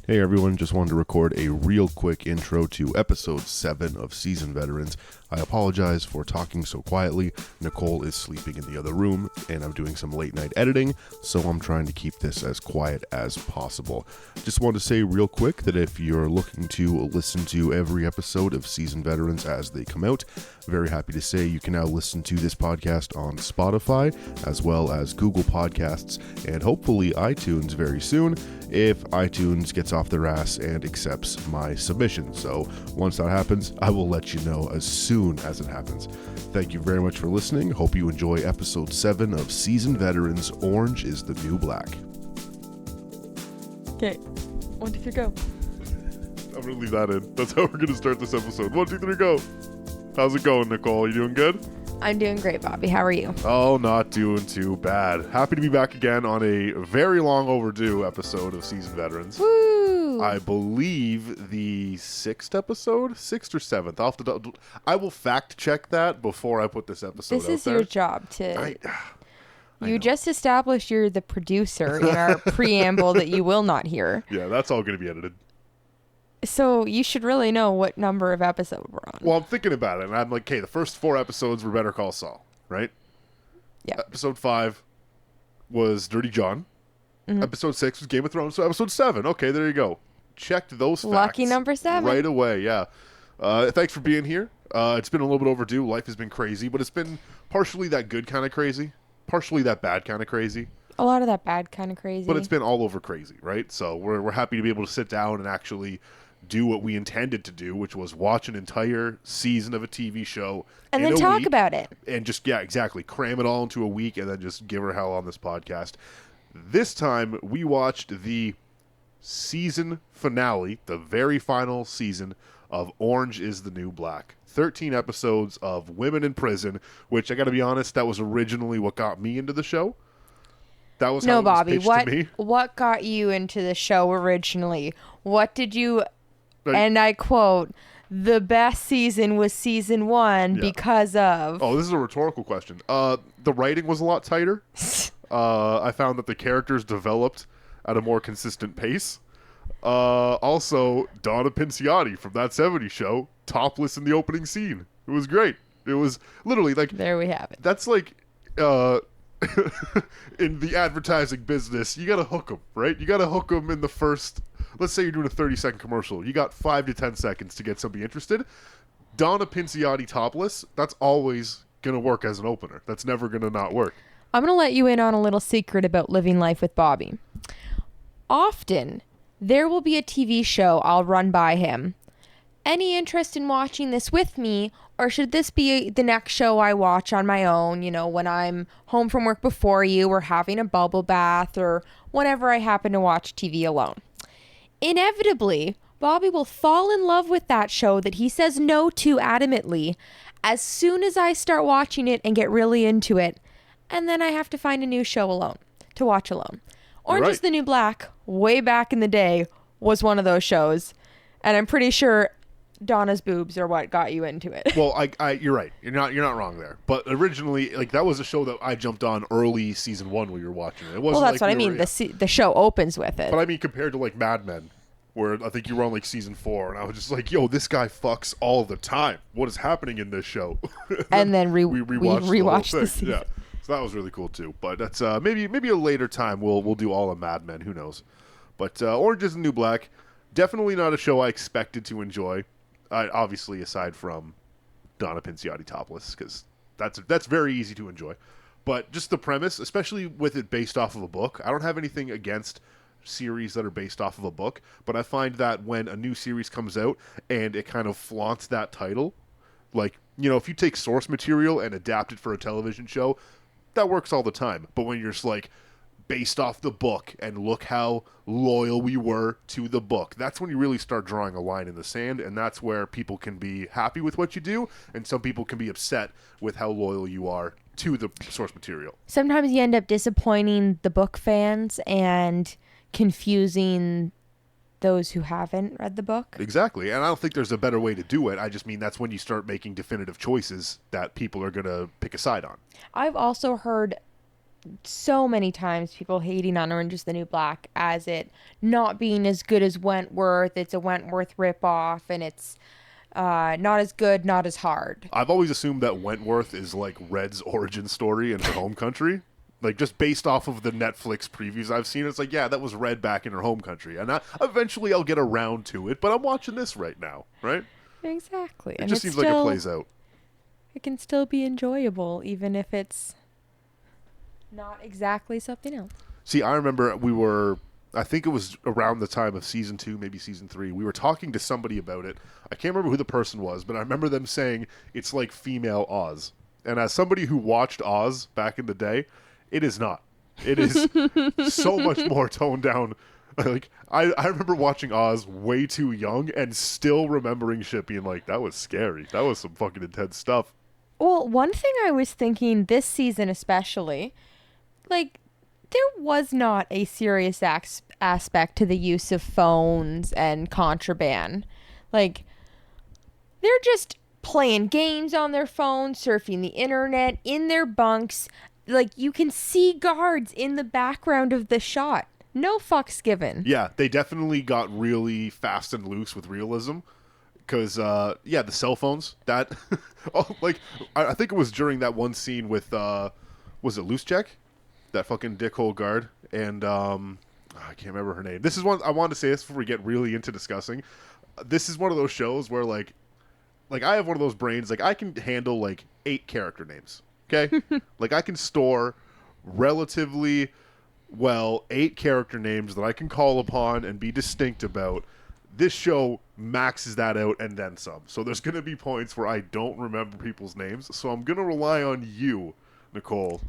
Hey everyone, just wanted to record a real quick intro to episode 7 of Season Veterans. I apologize for talking so quietly. Nicole is sleeping in the other room, and I'm doing some late night editing, so I'm trying to keep this as quiet as possible. Just wanted to say real quick that if you're looking to listen to every episode of Season Veterans as they come out, very happy to say you can now listen to this podcast on Spotify, as well as Google Podcasts, and hopefully iTunes very soon, if iTunes gets off their ass and accepts my submission. So once that happens, I will let you know as soon as it happens. Thank you very much for listening. Hope you enjoy episode 7 of Season Veterans, Orange is the New Black. Okay, 1, 2, 3, go. I'm going to leave that in. That's how we're going to start this episode. 1, 2, 3, go. How's it going, Nicole? You doing good? I'm doing great, Bobby. How are you? Oh, not doing too bad. Happy to be back again on a very long overdue episode of Season Veterans. Woo! I believe the 6th episode? 6th or 7th? I will fact check that before I put this episode out there. This is your job to... You just established you're the producer in our preamble that you will not hear. Yeah, that's all going to be edited. So you should really know what number of episode we're on. Well, I'm thinking about it, and I'm like, okay, the first 4 episodes were Better Call Saul, right? Yeah. Episode 5 was Dirty John. Mm-hmm. Episode 6 was Game of Thrones. So episode 7, okay, there you go. Checked those facts. Lucky number 7. Right away, yeah. Thanks for being here. It's been a little bit overdue. Life has been crazy, but it's been partially that good kind of crazy, partially that bad kind of crazy. A lot of that bad kind of crazy. But it's been all over crazy, right? So we're happy to be able to sit down and actually do what we intended to do, which was watch an entire season of a TV show and then talk week, about it. And just, yeah, exactly. Cram it all into a week and then just give her hell on this podcast. This time, we watched the season finale, the very final season of Orange is the New Black. 13 episodes of women in prison, which I got to be honest, that was originally what got me into the show. That was how it was pitched to me. What got you into the show originally? What did you... And I quote, the best season was season 1 because of... Oh, this is a rhetorical question. The writing was a lot tighter. I found that the characters developed at a more consistent pace. Also, Donna Pinciotti from That 70s Show, topless in the opening scene. It was great. It was literally like... There we have it. That's like... in the advertising business, you gotta hook them, right? You gotta hook them in the first... Let's say you're doing a 30-second commercial. You got 5 to 10 seconds to get somebody interested. Donna Pinciotti topless, that's always going to work as an opener. That's never going to not work. I'm going to let you in on a little secret about living life with Bobby. Often, there will be a TV show I'll run by him. Any interest in watching this with me, or should this be the next show I watch on my own, when I'm home from work before you, or having a bubble bath, or whenever I happen to watch TV alone? Inevitably, Bobby will fall in love with that show that he says no to adamantly as soon as I start watching it and get really into it, and then I have to find a new show to watch alone. Orange is the New Black, way back in the day, was one of those shows, and I'm pretty sure Donna's boobs are what got you into it. Well, you're right. You're not wrong there. But originally, that was a show that I jumped on early season 1 when you were watching it. It wasn't that's what I mean. The show opens with it. But I mean, compared to Mad Men, where I think you were on season 4, and I was just like, yo, this guy fucks all the time. What is happening in this show? and then we rewatched the season. Yeah. So that was really cool too. But that's maybe a later time we'll do all of Mad Men. Who knows? But Orange is the New Black, definitely not a show I expected to enjoy. Obviously, aside from Donna Pinciotti topless, because that's very easy to enjoy. But just the premise, especially with it based off of a book, I don't have anything against series that are based off of a book, but I find that when a new series comes out and it kind of flaunts that title, if you take source material and adapt it for a television show, that works all the time. But when you're just based off the book and look how loyal we were to the book, that's when you really start drawing a line in the sand, and that's where people can be happy with what you do, and some people can be upset with how loyal you are to the source material. Sometimes you end up disappointing the book fans and confusing those who haven't read the book. Exactly, and I don't think there's a better way to do it. I just mean that's when you start making definitive choices that people are going to pick a side on. I've also heard so many times people hating on Orange is the New Black as it not being as good as Wentworth. It's a Wentworth ripoff, and it's not as good, not as hard. I've always assumed that Wentworth is like Red's origin story in her home country. Like, just based off of the Netflix previews I've seen, it's like, yeah, that was Red back in her home country. And eventually I'll get around to it, but I'm watching this right now, right? Exactly. It just seems like it plays out. It can still be enjoyable, even if it's not exactly something else. See, I remember I think it was around the time of season 2, maybe season 3. We were talking to somebody about it. I can't remember who the person was, but I remember them saying it's like female Oz. And as somebody who watched Oz back in the day, it is not. It is so much more toned down. Like, I remember watching Oz way too young and still remembering shit being like, that was scary. That was some fucking intense stuff. Well, one thing I was thinking this season especially, like, there was not a serious aspect to the use of phones and contraband. Like, they're just playing games on their phone, surfing the internet, in their bunks. Like, you can see guards in the background of the shot. No fucks given. Yeah, they definitely got really fast and loose with realism. Because, the cell phones, that... I think it was during that one scene with, was it Loose Check? That fucking dickhole guard. And, I can't remember her name. This is one... I wanted to say this before we get really into discussing. This is one of those shows where, like, I have one of those brains, like, I can handle, like, 8 character names. Okay? Like, I can store relatively, 8 character names that I can call upon and be distinct about. This show maxes that out and then some. So there's going to be points where I don't remember people's names. So I'm going to rely on you, Nicole,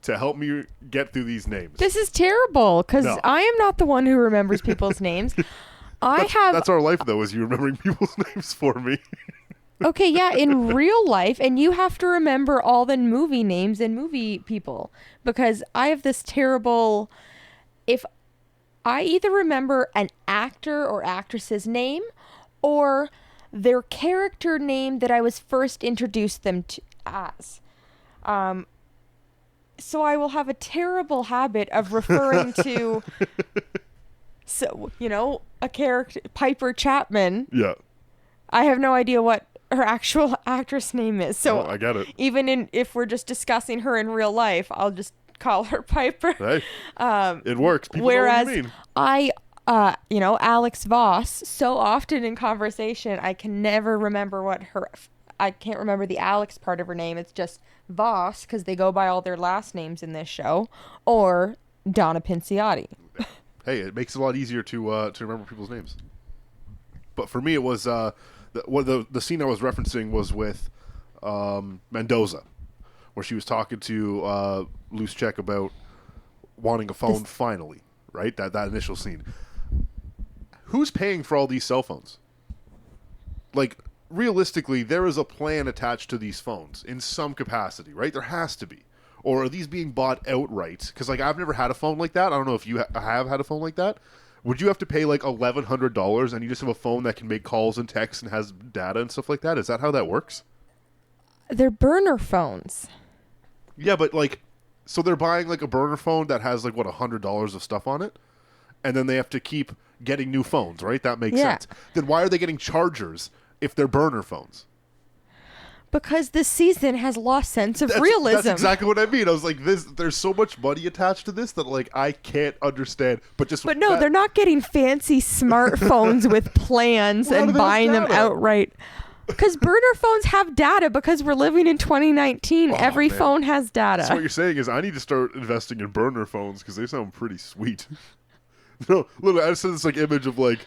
to help me get through these names. This is terrible, because I am not the one who remembers people's names. That's our life, though, is you remembering people's names for me. Okay, yeah, in real life, and you have to remember all the movie names and movie people, because I have this terrible, if I either remember an actor or actress's name, or their character name that I was first introduced them to as. So I will have a terrible habit of referring to, a character, Piper Chapman. Yeah. I have no idea what her actual actress name is. So I get it. Even if we're just discussing her in real life, I'll just call her Piper. Hey, it works. People whereas know what you mean. Alex Voss, so often in conversation, I can never remember I can't remember the Alex part of her name. It's just Voss, because they go by all their last names in this show, or Donna Pinciotti. Hey, it makes it a lot easier to remember people's names. But for me, it was the scene I was referencing was with Mendoza, where she was talking to Loose Check about wanting a phone finally, right? That initial scene. Who's paying for all these cell phones? Like, realistically, there is a plan attached to these phones in some capacity, right? There has to be. Or are these being bought outright? Because, like, I've never had a phone like that. I don't know if you have had a phone like that. Would you have to pay, like, $1,100 and you just have a phone that can make calls and texts and has data and stuff like that? Is that how that works? They're burner phones. Yeah, but, like, so they're buying, like, a burner phone that has, like, $100 of stuff on it? And then they have to keep getting new phones, right? That makes sense. Then why are they getting chargers if they're burner phones? Because this season has lost sense of realism. That's exactly what I mean. I was like, there's so much money attached to this that, like, I can't understand. But no, they're not getting fancy smartphones with plans and buying them outright. Because burner phones have data, because we're living in 2019. Every phone has data. So what you're saying is I need to start investing in burner phones because they sound pretty sweet. No, look, I just said this, like, image of, like,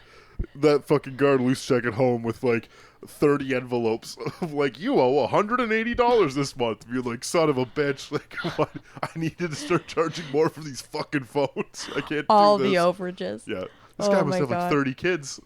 that fucking guard Loose Check at home with, like, 30 envelopes of, like, you owe $180 this month. You're like, son of a bitch. Like, what? I needed to start charging more for these fucking phones. I can't all do this. The overages. Yeah. This guy must have, like, 30 kids.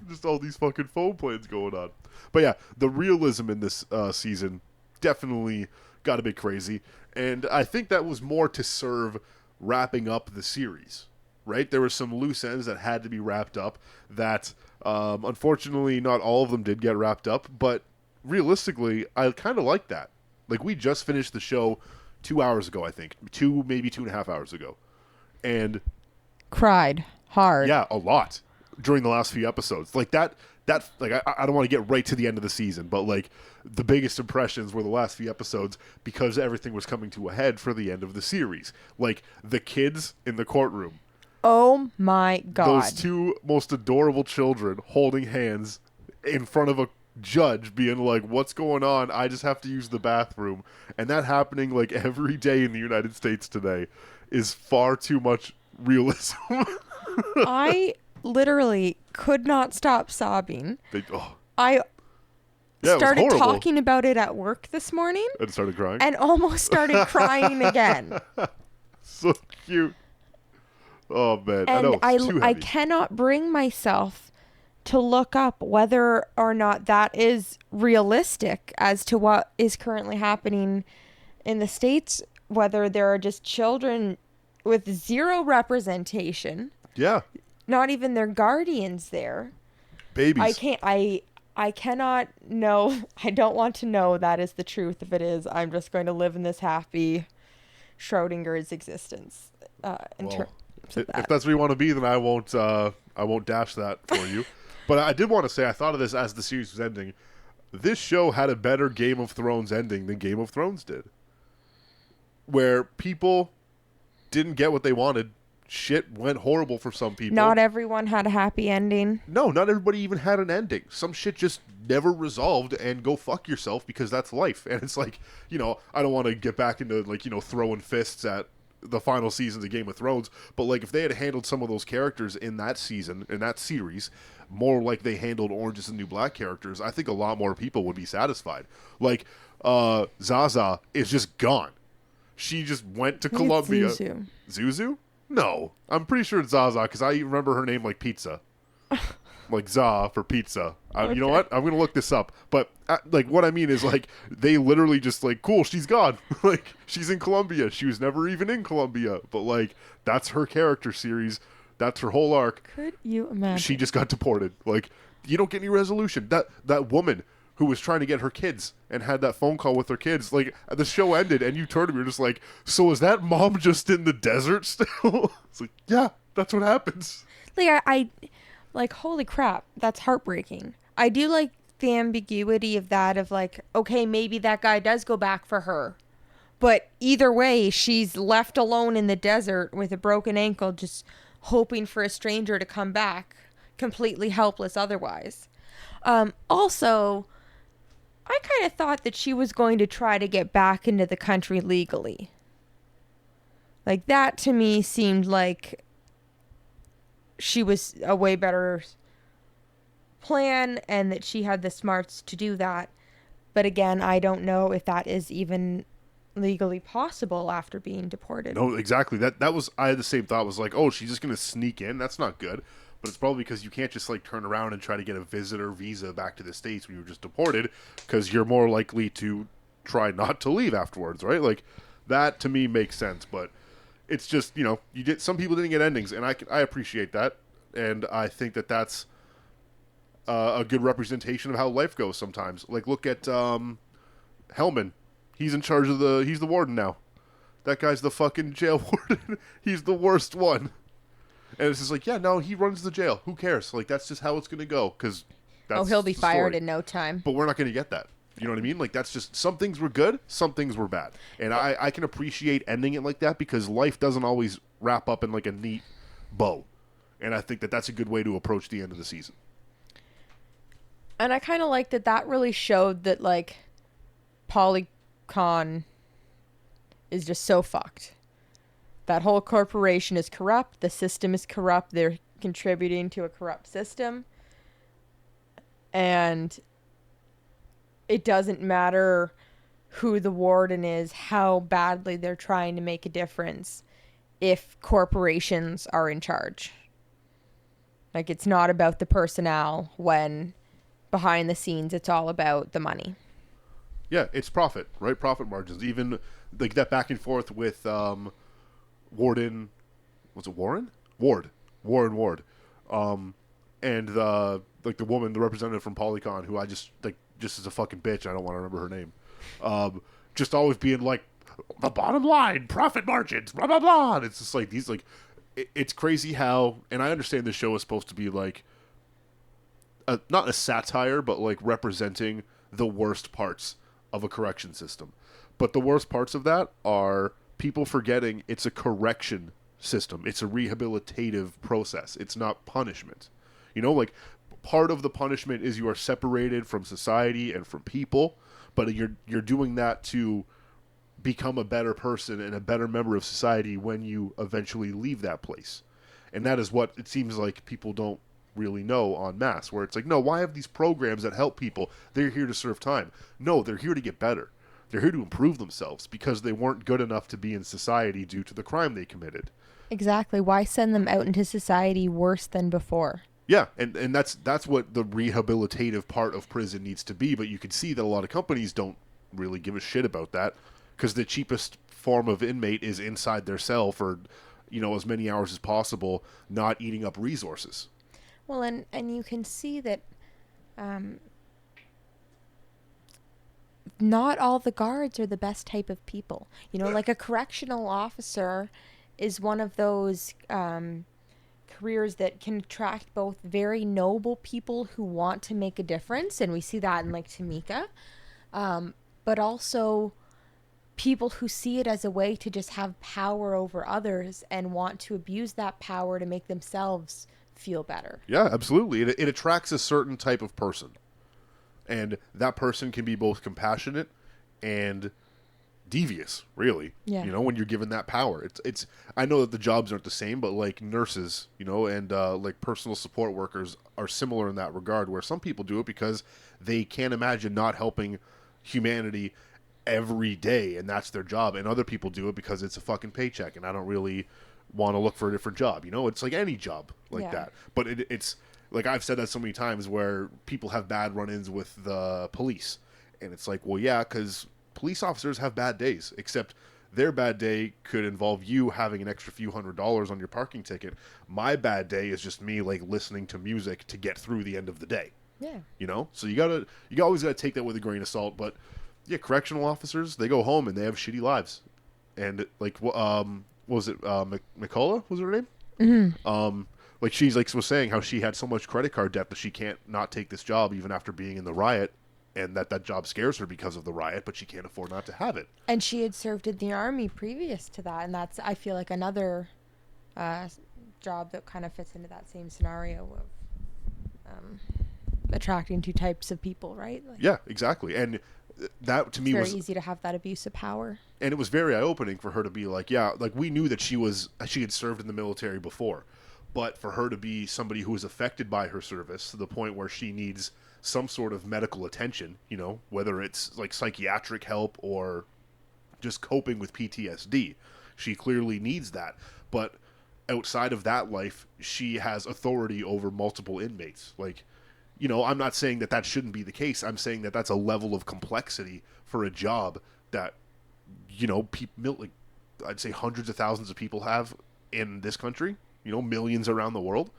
Just all these fucking phone plans going on. But yeah, the realism in this season definitely got a bit crazy. And I think that was more to serve wrapping up the series. Right? There were some loose ends that had to be wrapped up that, unfortunately, not all of them did get wrapped up. But realistically, I kind of like that. Like, we just finished the show 2 hours ago, I think. Maybe 2.5 hours ago. And Cried hard. yeah, a lot during the last few episodes. Like that like I don't want to get right to the end of the season, but like the biggest impressions were the last few episodes because everything was coming to a head for the end of the series. Like the kids in the courtroom. Oh my God. Those two most adorable children holding hands in front of a judge being like, what's going on? I just have to use the bathroom. And that happening like every day in the United States today is far too much realism. I literally could not stop sobbing. I Yeah, started talking about it at work this morning. And started crying? And almost started crying again. So cute. Oh, man. And I know, it's too I heavy. cannot bring myself to look up whether or not that is realistic as to what is currently happening in the States, whether there are just children with zero representation. Yeah. Not even their guardians there. Babies. I cannot know. I don't want to know that is the truth. If it is, I'm just going to live in this happy Schrodinger's existence. If that's where you want to be, then I won't dash that for you. But I did want to say, I thought of this as the series was ending. This show had a better Game of Thrones ending than Game of Thrones did. Where people didn't get what they wanted. Shit went horrible for some people. Not everyone had a happy ending. No, not everybody even had an ending. Some shit just never resolved, and go fuck yourself because that's life. And it's like, I don't want to get back into like, throwing fists at the final seasons of Game of Thrones, but like if they had handled some of those characters in that season, in that series, more like they handled Orange is the New Black characters, I think a lot more people would be satisfied. Like, Zaza is just gone. She just went to Colombia. Zuzu. Zuzu? No. I'm pretty sure it's Zaza, because I remember her name like pizza. Like za for pizza. Okay. You know what? I'm going to look this up. But like what I mean is like they literally just like, cool, she's gone. Like she's in Colombia. She was never even in Colombia. But like that's her character series. That's her whole arc. Could you imagine? She just got deported. Like you don't get any resolution. That woman who was trying to get her kids and had that phone call with her kids, like the show ended and you turned to me, you're just like, so is that mom just in the desert still? It's like, yeah, that's what happens. Like I like, holy crap, that's heartbreaking. I do like the ambiguity of that, of like, okay, maybe that guy does go back for her. But either way, she's left alone in the desert with a broken ankle, just hoping for a stranger to come back, completely helpless otherwise. Also, I kind of thought that she was going to try to get back into the country legally. Like, that to me seemed like she was a way better plan and that she had the smarts to do that. But again, I don't know if that is even legally possible after being deported. No, exactly. That was, I had the same thought, was like, oh, she's just going to sneak in. That's not good. But it's probably because you can't just like turn around and try to get a visitor visa back to the States when you were just deported, because you're more likely to try not to leave afterwards, right? Like that to me makes sense, but it's just, some people didn't get endings, and I appreciate that, and I think that that's a good representation of how life goes sometimes. Like, look at Hellman. He's in charge of he's the warden now. That guy's the fucking jail warden. He's the worst one. And it's just like, yeah, no, he runs the jail. Who cares? Like, that's just how it's going to go, because he'll be fired story. in no time. But we're not going to get that. You know what I mean? Like, that's just, some things were good, some things were bad. And I can appreciate ending it like that, because life doesn't always wrap up in, like, a neat bow. And I think that that's a good way to approach the end of the season. And I kind of like that really showed that, like, Polycon is just so fucked. That whole corporation is corrupt. The system is corrupt. They're contributing to a corrupt system. And it doesn't matter who the warden is, how badly they're trying to make a difference, if corporations are in charge. Like, it's not about the personnel when behind the scenes it's all about the money. Yeah, it's profit, right? Profit margins. Even like that back and forth with Warden, was it Warren? Ward. Ward. And the woman, the representative from Polycon, who I just is a fucking bitch. I don't want to remember her name. Just always being like, the bottom line, profit margins, blah blah blah. And it's just like these like, it's crazy how, and I understand the show is supposed to be like, not a satire, but like representing the worst parts of a correction system. But the worst parts of that are people forgetting it's a correction system. It's a rehabilitative process. It's not punishment. You know, like part of the punishment is you are separated from society and from people, but you're doing that to become a better person and a better member of society when you eventually leave that place. And that is what it seems like people don't really know en masse, where it's like, no, why have these programs that help people? They're here to serve time. No, they're here to get better. They're here to improve themselves because they weren't good enough to be in society due to the crime they committed. Exactly. Why send them out into society worse than before? Yeah, and that's what the rehabilitative part of prison needs to be, but you can see that a lot of companies don't really give a shit about that because the cheapest form of inmate is inside their cell for, as many hours as possible, not eating up resources. Well, and you can see that not all the guards are the best type of people. Like a correctional officer is one of those careers that can attract both very noble people who want to make a difference, and we see that in like Tamika, but also people who see it as a way to just have power over others and want to abuse that power to make themselves feel better. Yeah, absolutely. It attracts a certain type of person. And that person can be both compassionate and devious, really. Yeah. When you're given that power. It's I know that the jobs aren't the same, but like nurses, and like personal support workers are similar in that regard, where some people do it because they can't imagine not helping humanity every day, and that's their job. And other people do it because it's a fucking paycheck, and I don't really want to look for a different job. It's like any job like that. But it's like I've said that so many times where people have bad run-ins with the police, and it's like, well, yeah, because police officers have bad days, except their bad day could involve you having an extra few $100s on your parking ticket. My bad day is just me like listening to music to get through the end of the day. Yeah. So you always gotta take that with a grain of salt. But yeah, correctional officers, they go home and they have shitty lives. And like, what was it? Nicole was her name? Mm-hmm. Like she's like was saying how she had so much credit card debt that she can't not take this job even after being in the riot, and that job scares her because of the riot, but she can't afford not to have it. And she had served in the army previous to that, and that's, I feel like, another job that kind of fits into that same scenario of attracting two types of people, right? Like, yeah, exactly. And that to me was very easy to have that abuse of power. And it was very eye-opening for her to be like, yeah, like we knew that she had served in the military before, but for her to be somebody who was affected by her service to the point where she needs some sort of medical attention, whether it's like psychiatric help or just coping with PTSD, she clearly needs that. But outside of that life, she has authority over multiple inmates. Like, I'm not saying that shouldn't be the case. I'm saying that that's a level of complexity for a job that, like, I'd say hundreds of thousands of people have in this country, millions around the world.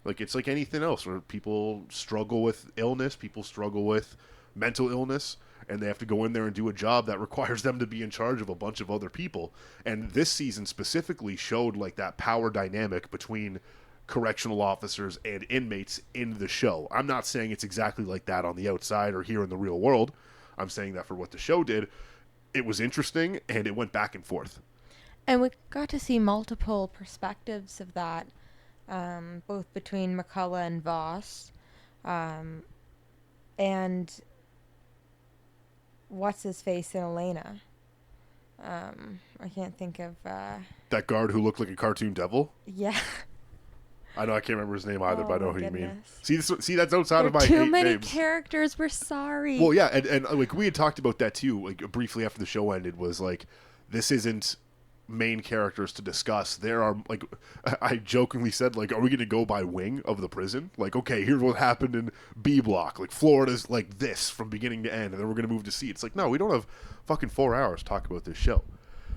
Like, it's like anything else where people struggle with illness, people struggle with mental illness, and they have to go in there and do a job that requires them to be in charge of a bunch of other people. And this season specifically showed like that power dynamic between correctional officers and inmates in the show. I'm not saying it's exactly like that on the outside or here in the real world. I'm saying that for what the show did, it was interesting and it went back and forth. And we got to see multiple perspectives of that, both between McCullough and Voss, and what's his face in Elena. I can't think of that guard who looked like a cartoon devil. Yeah. I know I can't remember his name either, but I know who goodness. you mean. See, that's outside of my too eight many names. Characters. We're sorry. Well, yeah, and like we had talked about that too, like briefly after the show ended, was like, this isn't main characters to discuss. There are, like, I jokingly said, like, are we going to go by wing of the prison? Like, okay, here's what happened in B block. Like, Florida's like this from beginning to end, and then we're going to move to C. It's like, no, we don't have fucking 4 hours to talk about this show.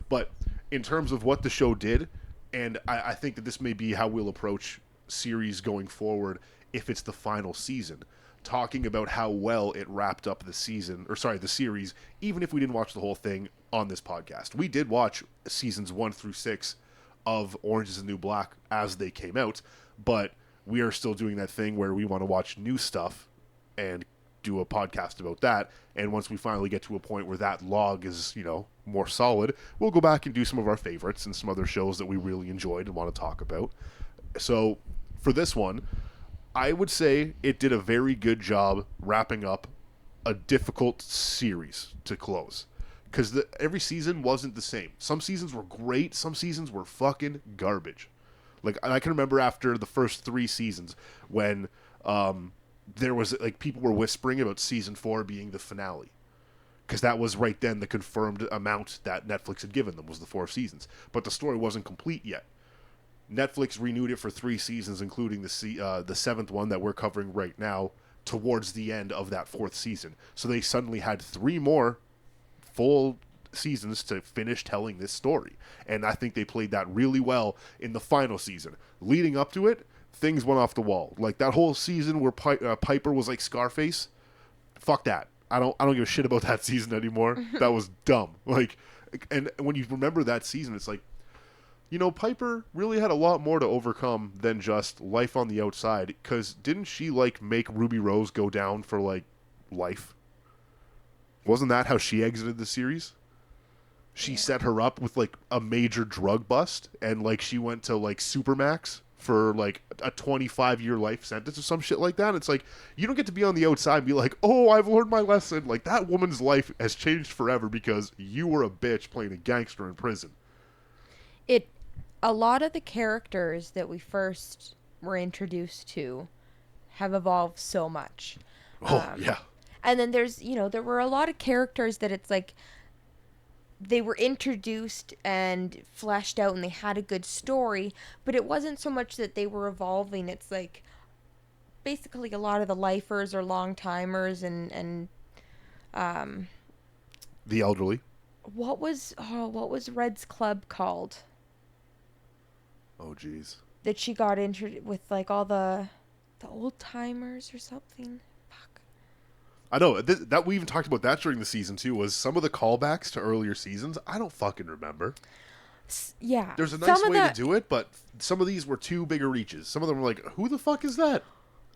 But in terms of what the show did, and I think that this may be how we'll approach series going forward if it's the final season. talking about how well it wrapped up the series, even if we didn't watch the whole thing on this podcast. We did watch seasons 1 through 6 of Orange is the New Black as they came out, but we are still doing that thing where we want to watch new stuff and do a podcast about that. And once we finally get to a point where that log is, more solid, we'll go back and do some of our favorites and some other shows that we really enjoyed and want to talk about. So for this one, I would say it did a very good job wrapping up a difficult series to close. Because every season wasn't the same. Some seasons were great. Some seasons were fucking garbage. Like, I can remember after the first 3 seasons when there was, people were whispering about season 4 being the finale. Because that was right then the confirmed amount that Netflix had given them, was the 4 seasons. But the story wasn't complete yet. Netflix renewed it for 3 seasons, including the 7th one that we're covering right now, towards the end of that 4th season. So they suddenly had 3 more full seasons to finish telling this story. And I think they played that really well in the final season. Leading up to it, things went off the wall. Like that whole season where Piper was like Scarface, fuck that. I don't give a shit about that season anymore. That was dumb. And when you remember that season, it's like, Piper really had a lot more to overcome than just life on the outside. Because didn't she make Ruby Rose go down for life? Wasn't that how she exited the series? She set her up with a major drug bust, and she went to Supermax for a 25-year life sentence or some shit like that. It's you don't get to be on the outside and be like, oh, I've learned my lesson. That woman's life has changed forever because you were a bitch playing a gangster in prison. A lot of the characters that we first were introduced to have evolved so much. Yeah. And then there's, there were a lot of characters that it's they were introduced and fleshed out and they had a good story, but it wasn't so much that they were evolving. It's basically a lot of the lifers or long timers and the elderly. What was Red's club called? Oh, jeez. That she got into with all the old timers or something. Fuck. I know that we even talked about that during the season too. Was some of the callbacks to earlier seasons? I don't fucking remember. Yeah, there's a nice way to do it, but some of these were too big a reaches. Some of them were like, "Who the fuck is that?"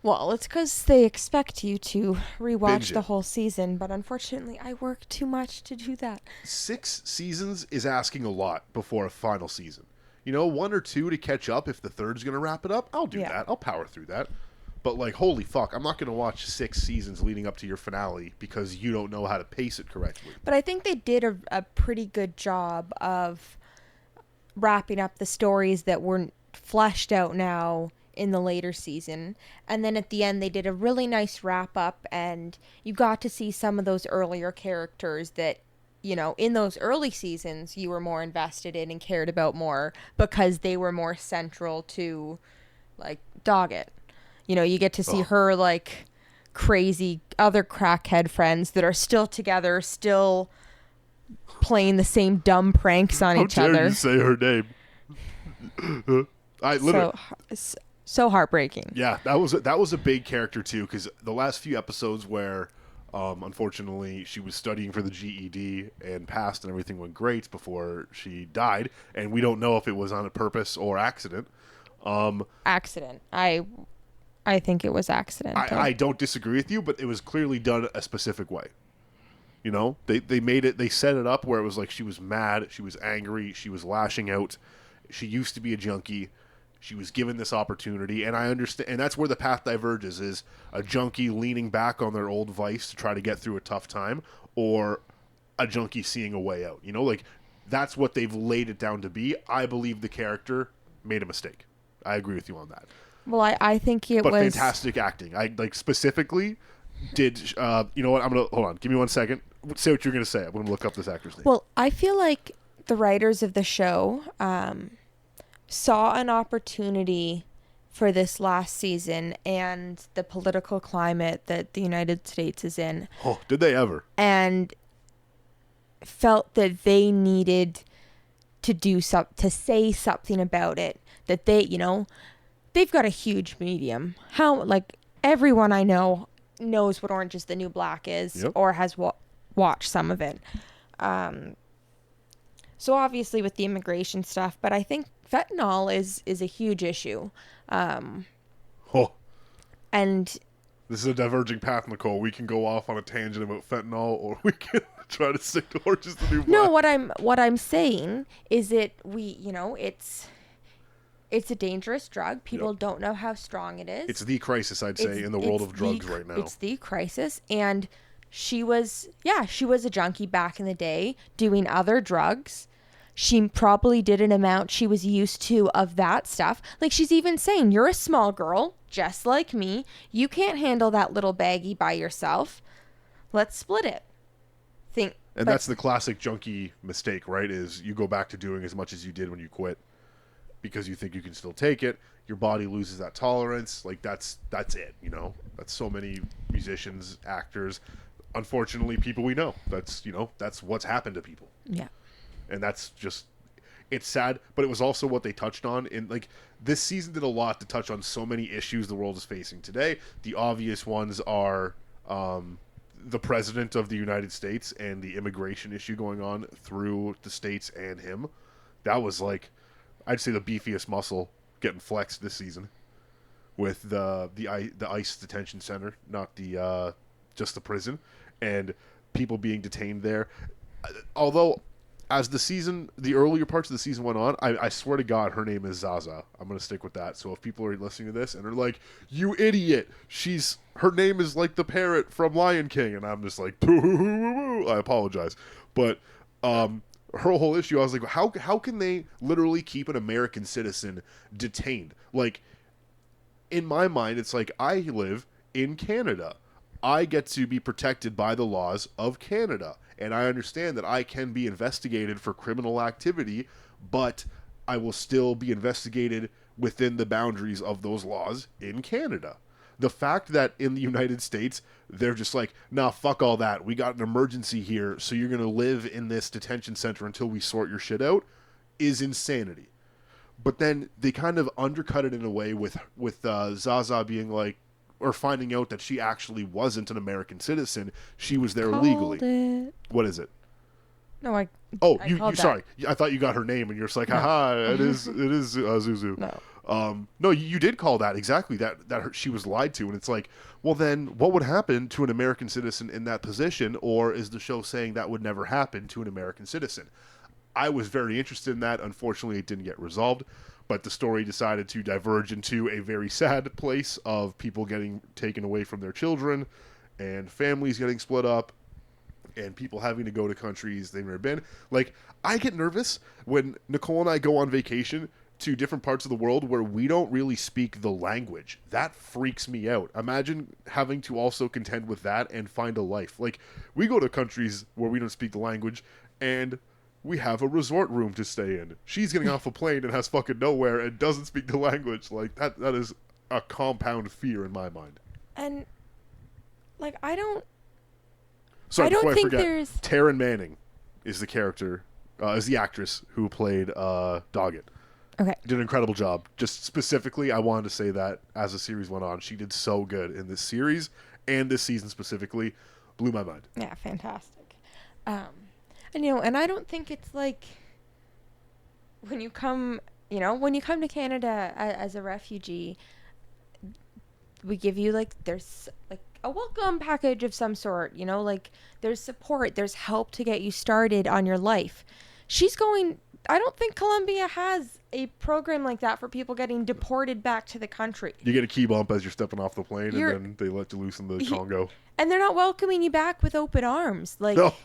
Well, it's because they expect you to rewatch the whole season, but unfortunately, I work too much to do that. 6 seasons is asking a lot before a final season. 1 or 2 to catch up if the third's going to wrap it up. I'll do that. I'll power through that. But holy fuck, I'm not going to watch 6 seasons leading up to your finale because you don't know how to pace it correctly. But I think they did a pretty good job of wrapping up the stories that weren't fleshed out now in the later season. And then at the end, they did a really nice wrap up, and you got to see some of those earlier characters that, in those early seasons, you were more invested in and cared about more because they were more central to, Doggett. You get to see her, crazy other crackhead friends that are still together, still playing the same dumb pranks on each other. How dare you say her name? I literally... So heartbreaking. Yeah, that was a big character, too, because the last few episodes where... unfortunately, she was studying for the GED and passed, and everything went great before she died. And we don't know if it was on a purpose or accident. Accident. I think it was accidental. I don't disagree with you, but it was clearly done a specific way. They made it. They set it up where it was she was mad, she was angry, she was lashing out. She used to be a junkie. She was given this opportunity, and I understand, and that's where the path diverges, is a junkie leaning back on their old vice to try to get through a tough time, or a junkie seeing a way out. That's what they've laid it down to be. I believe the character made a mistake. I agree with you on that. Well, I think it was... But fantastic acting. I, specifically did, you know what, I'm going to, hold on, give me 1 second. Say what you're going to say. I'm going to look up this actor's name. Well, I feel like the writers of the show... saw an opportunity for this last season and the political climate that the United States is in. Oh, did they ever? And felt that they needed to to say something about it. That they, they've got a huge medium. Everyone I know knows what Orange is the New Black is, Yep. or has watched some of it. So obviously with the immigration stuff, but I think fentanyl is a huge issue. Oh, And this is a diverging path, Nicole. We can go off on a tangent about fentanyl, or we can try to stick to Orange is the New Black. no, what I'm saying is it's a dangerous drug. People don't know how strong it is. It's the crisis, I'd say, in the world of drugs right now. It's the crisis. And she was a junkie back in the day doing other drugs. She probably did an amount she was used to of that stuff. Like, she's even saying, you're a small girl, just like me. You can't handle that little baggie by yourself. Let's split it. And that's the classic junkie mistake, right? Is you go back to doing as much as you did when you quit because you think you can still take it. Your body loses that tolerance. Like, that's it, you know? That's so many musicians, actors, unfortunately, people we know. That's what's happened to people. Yeah. And that's just, it's sad, but it was also what they touched on. In like, this season did a lot to touch on so many issues the world is facing today. The obvious ones are the president of the United States and the immigration issue going on through the states and him. That was like, I'd say the beefiest muscle getting flexed this season with the ICE detention center, not the just the prison, and people being detained there. Although, as the earlier parts of the season went on, I swear to God, her name is Zaza. I'm going to stick with that. So if people are listening to this and are like, you idiot, her name is like the parrot from Lion King. And I'm just like, I apologize. But her whole issue, I was like, how can they literally keep an American citizen detained? Like, in my mind, it's like, I live in Canada. I get to be protected by the laws of Canada. And I understand that I can be investigated for criminal activity, but I will still be investigated within the boundaries of those laws in Canada. The fact that in the United States, they're just like, nah, fuck all that. We got an emergency here, so you're going to live in this detention center until we sort your shit out, is insanity. But then they kind of undercut it in a way with Zaza being like, or finding out that she actually wasn't an American citizen. She was there illegally. It. What is it? No, I you sorry. I thought you got her name and you're just like, haha, it is Zuzu. No. No, you did call that exactly that she was lied to, and it's like, well then what would happen to an American citizen in that position, or is the show saying that would never happen to an American citizen? I was very interested in that. Unfortunately, it didn't get resolved. But the story decided to diverge into a very sad place of people getting taken away from their children and families getting split up and people having to go to countries they've never been. Like, I get nervous when Nicole and I go on vacation to different parts of the world where we don't really speak the language. That freaks me out. Imagine having to also contend with that and find a life. Like, we go to countries where we don't speak the language and we have a resort room to stay in. She's getting off a plane and has fucking nowhere and doesn't speak the language. Like, that is a compound fear in my mind. And, like, I don't Before think I forget, there's... Taryn Manning is the character, is the actress who played Doggett. Okay. Did an incredible job. Just specifically, I wanted to say that as the series went on, she did so good in this series and this season specifically. Blew my mind. Yeah, fantastic. And I don't think it's like when you come to Canada as a refugee, we give you there's a welcome package of some sort, like there's support, there's help to get you started on your life. I don't think Colombia has a program like that for people getting deported back to the country. You get a key bump as you're stepping off the plane, and then they let you loose in the Congo. And they're not welcoming you back with open arms. No.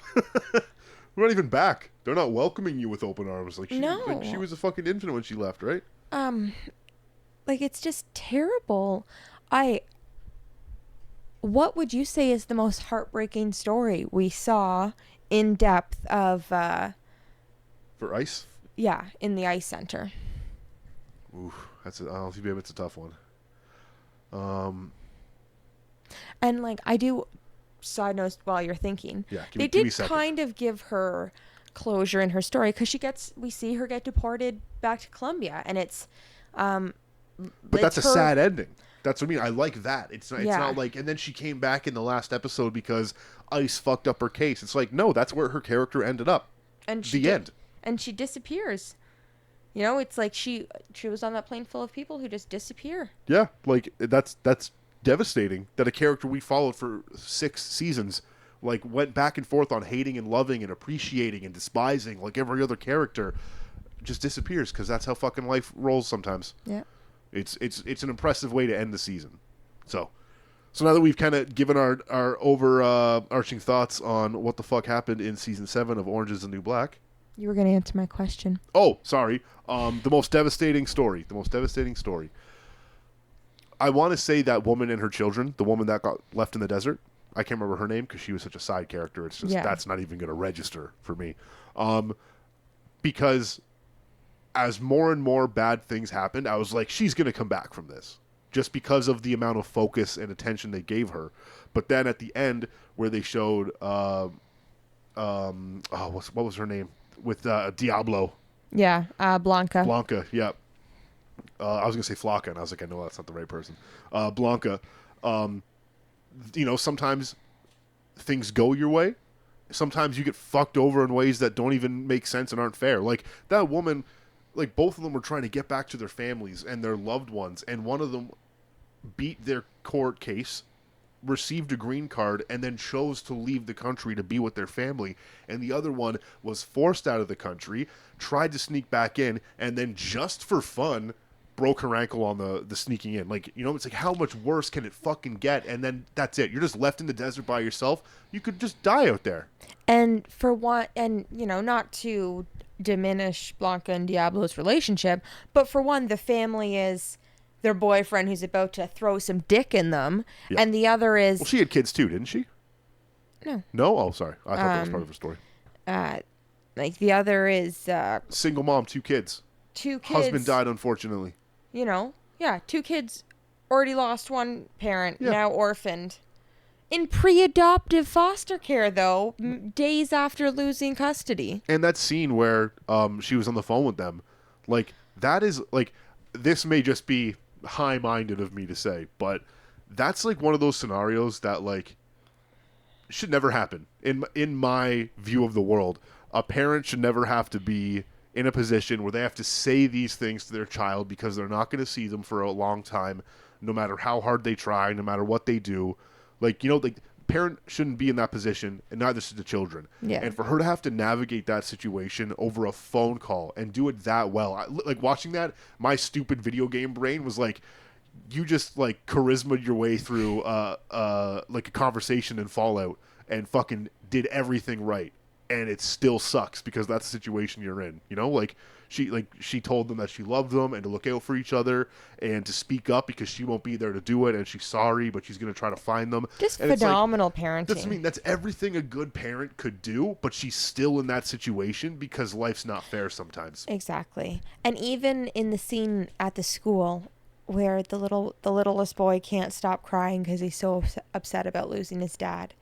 We're not even back. They're not welcoming you with open arms. No. She was a fucking infant when she left, right? It's just terrible. What would you say is the most heartbreaking story we saw in depth of... For ICE? Yeah, in the ICE center. Ooh, I'll see, babe, it's a tough one. And I do, side note while you're thinking, they did kind of give her closure in her story because we see her get deported back to Colombia, and it's but that's a sad ending. That's what I mean. I like that. It's not like, and then she came back in the last episode because Ice fucked up her case. It's like, no, that's where her character ended up. And the end. And she disappears. You know, it's like she was on that plane full of people who just disappear. Yeah, like that's devastating that a character we followed for 6 seasons like went back and forth on hating and loving and appreciating and despising like every other character just disappears because that's how fucking life rolls sometimes. Yeah. It's an impressive way to end the season. So now that we've kind of given our overarching thoughts on what the fuck happened in season 7 of Orange is the New Black. You were going to answer my question. Oh, sorry. The most devastating story. I want to say that woman and her children, the woman that got left in the desert. I can't remember her name because she was such a side character. It's just that's not even going to register for me. Because as more and more bad things happened, I was like, she's going to come back from this. Just because of the amount of focus and attention they gave her. But then at the end, where they showed, what was her name? With Diablo. Yeah, Blanca. Blanca, yeah. I was going to say Flocka, and I was like, I know that's not the right person. Blanca, sometimes things go your way. Sometimes you get fucked over in ways that don't even make sense and aren't fair. Like, that woman, like, both of them were trying to get back to their families and their loved ones, and one of them beat their court case, received a green card, and then chose to leave the country to be with their family, and the other one was forced out of the country, tried to sneak back in, and then just for fun broke her ankle on the sneaking in. Like, it's like, how much worse can it fucking get? And then that's it, you're just left in the desert by yourself. You could just die out there. And for one, and not to diminish Blanca and Diablo's relationship, but for one, the family is their boyfriend who's about to throw some dick in them, and the other is... Well, she had kids too, didn't she? No. No? Oh, sorry. I thought that was part of her story. Like, the other is... single mom, 2 kids. 2 kids. Husband died, unfortunately. 2 kids, already lost one parent, now orphaned. In pre-adoptive foster care, though, days after losing custody. And that scene where she was on the phone with them, like, that is, like... This may just be high-minded of me to say, but that's like one of those scenarios that like should never happen in my view of the world. A parent should never have to be in a position where they have to say these things to their child because they're not going to see them for a long time, no matter how hard they try, no matter what they do. Like, parent shouldn't be in that position, and neither should the children. Yeah. And for her to have to navigate that situation over a phone call and do it that well, like watching that, my stupid video game brain was like, you just like charisma'd your way through like a conversation in Fallout and fucking did everything right, and it still sucks because that's the situation you're in. She told them that she loved them and to look out for each other and to speak up because she won't be there to do it, and she's sorry, but she's going to try to find them. Just and phenomenal parenting. That's everything a good parent could do, but she's still in that situation because life's not fair sometimes. Exactly. And even in the scene at the school where the littlest boy can't stop crying because he's so upset about losing his dad.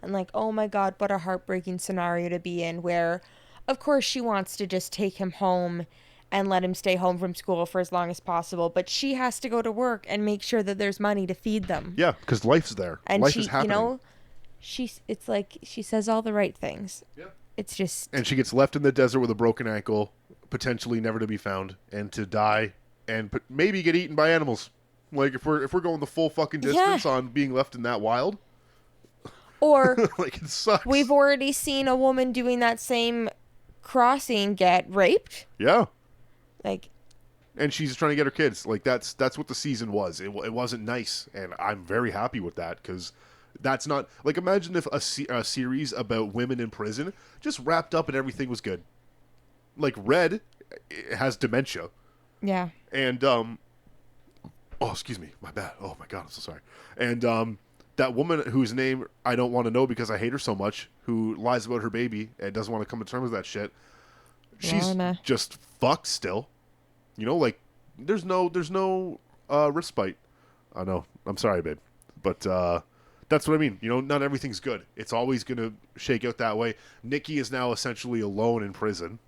And like, oh my God, what a heartbreaking scenario to be in, where of course she wants to just take him home and let him stay home from school for as long as possible, but she has to go to work and make sure that there's money to feed them. Yeah, because life's there. And life is happening. It's like she says all the right things. Yeah. It's just... And she gets left in the desert with a broken ankle, potentially never to be found, and to die, and maybe get eaten by animals. Like, if we're going the full fucking distance on being left in that wild... Or... like, it sucks. We've already seen a woman doing that same... crossing get raped. Yeah. Like, and she's trying to get her kids. Like, that's what the season was. It wasn't nice, and I'm very happy with that because that's not like, imagine if a series about women in prison just wrapped up and everything was good. Like, Red has dementia. Yeah. And oh, excuse me, my bad. Oh my God, I'm so sorry. And that woman whose name I don't want to know because I hate her so much, who lies about her baby and doesn't want to come to terms with that shit. She's just fucked still. Like, there's no respite. I know. I'm sorry, babe. But that's what I mean. Not everything's good. It's always going to shake out that way. Nicky is now essentially alone in prison.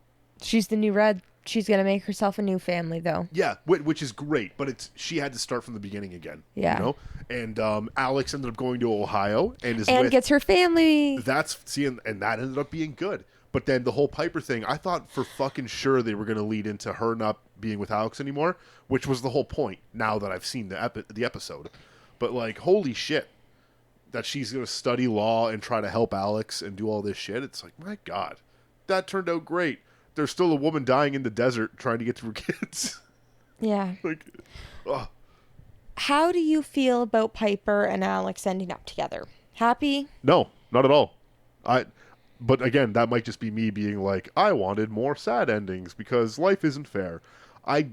She's the new Red. she's going to make herself a new family, though. Yeah, which is great, but she had to start from the beginning again. Yeah. You know? And Alex ended up going to Ohio and Gets her family. And that ended up being good. But then the whole Piper thing, I thought for fucking sure they were going to lead into her not being with Alex anymore, which was the whole point now that I've seen the episode. But, like, holy shit, that she's going to study law and try to help Alex and do all this shit. It's like, my God, that turned out great. There's still a woman dying in the desert trying to get to her kids. Yeah. Like, oh. How do you feel about Piper and Alex ending up together? Happy? No, not at all. But again, that might just be me being like, I wanted more sad endings because life isn't fair. I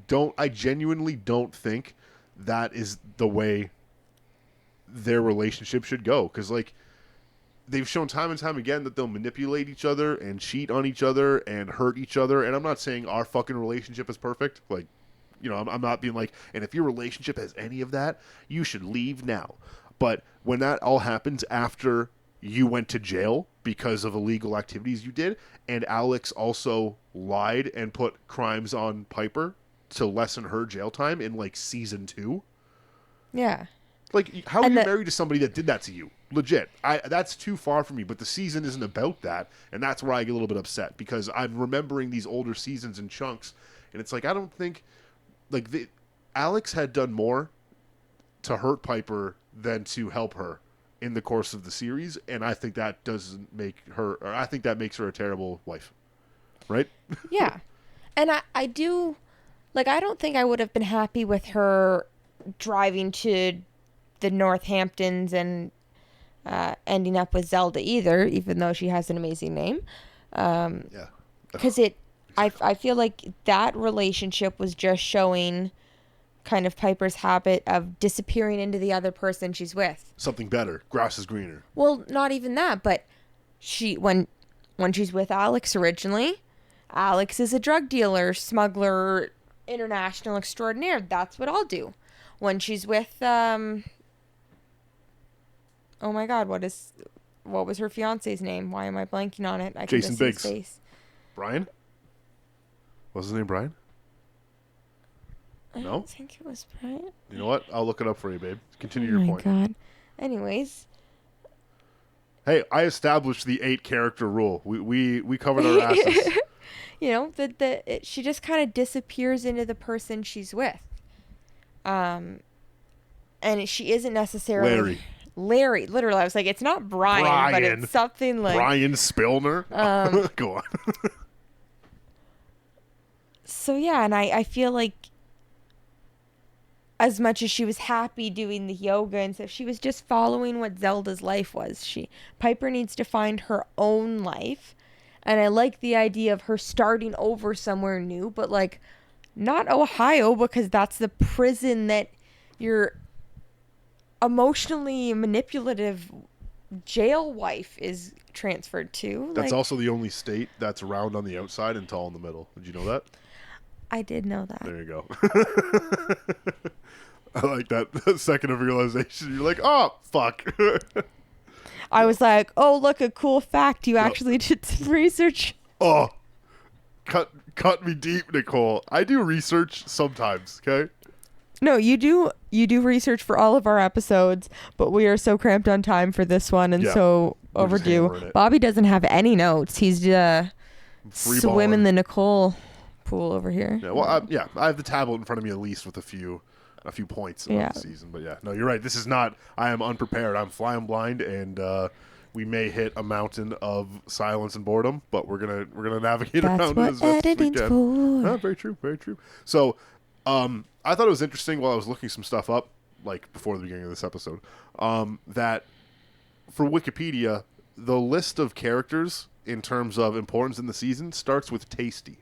genuinely don't think that is the way their relationship should go. Because, like, they've shown time and time again that they'll manipulate each other and cheat on each other and hurt each other. And I'm not saying our fucking relationship is perfect. Like, you know, I'm not being like, and if your relationship has any of that, you should leave now. But when that all happens after you went to jail because of illegal activities you did, and Alex also lied and put crimes on Piper to lessen her jail time in, like, season 2. Yeah. Like, how are you married to somebody that did that to you? Legit. That's too far for me, but the season isn't about that, and that's where I get a little bit upset, because I'm remembering these older seasons in chunks, and it's like, I don't think, like, Alex had done more to hurt Piper than to help her in the course of the series, and I think that doesn't make her, or I think that makes her a terrible wife. Right? Yeah. And I do, like, I don't think I would have been happy with her driving to the Northamptons and ending up with Zelda either, even though she has an amazing name. Yeah. Because I feel like that relationship was just showing kind of Piper's habit of disappearing into the other person she's with. Something better. Grass is greener. Well, not even that, but when she's with Alex originally, Alex is a drug dealer, smuggler, international extraordinaire. That's what I'll do. When she's with oh my God, what was her fiance's name? Why am I blanking on it? I can Jason just see his Biggs. face. Brian? Was his name Brian? I No? don't think it was Brian. You know what? I'll look it up for you, babe. Continue your point. Oh my God. Anyways. Hey, I established the 8-character rule. We covered our asses. You know, she just kind of disappears into the person she's with. And she isn't necessarily... Larry. Literally, I was like, it's not Brian. But it's something like... Brian Spillner? Go on. So, yeah, and I feel like as much as she was happy doing the yoga and stuff, she was just following what Zelda's life was. Piper needs to find her own life. And I like the idea of her starting over somewhere new, but, like, not Ohio, because that's the prison that your emotionally manipulative jail wife is transferred to. That's also the only state that's round on the outside and tall in the middle. Did you know that? I did know that. There you go. I like that second of realization. You're like, oh, fuck. I was like, oh, look, a cool fact. You actually did some research. Oh, cut me deep, Nicole. I do research sometimes, okay? No, you do research for all of our episodes, but we are so cramped on time for this one and so overdue. Bobby doesn't have any notes. He's swimming the Nicole pool over here. Yeah, well, I have the tablet in front of me at least with a few points of the season. But yeah, no, you're right. This is not. I am unprepared. I'm flying blind, and we may hit a mountain of silence and boredom, but we're gonna navigate around it as best as we can. Oh, very true, very true. So, I thought it was interesting while I was looking some stuff up, like before the beginning of this episode, that for Wikipedia, the list of characters in terms of importance in the season starts with tasty.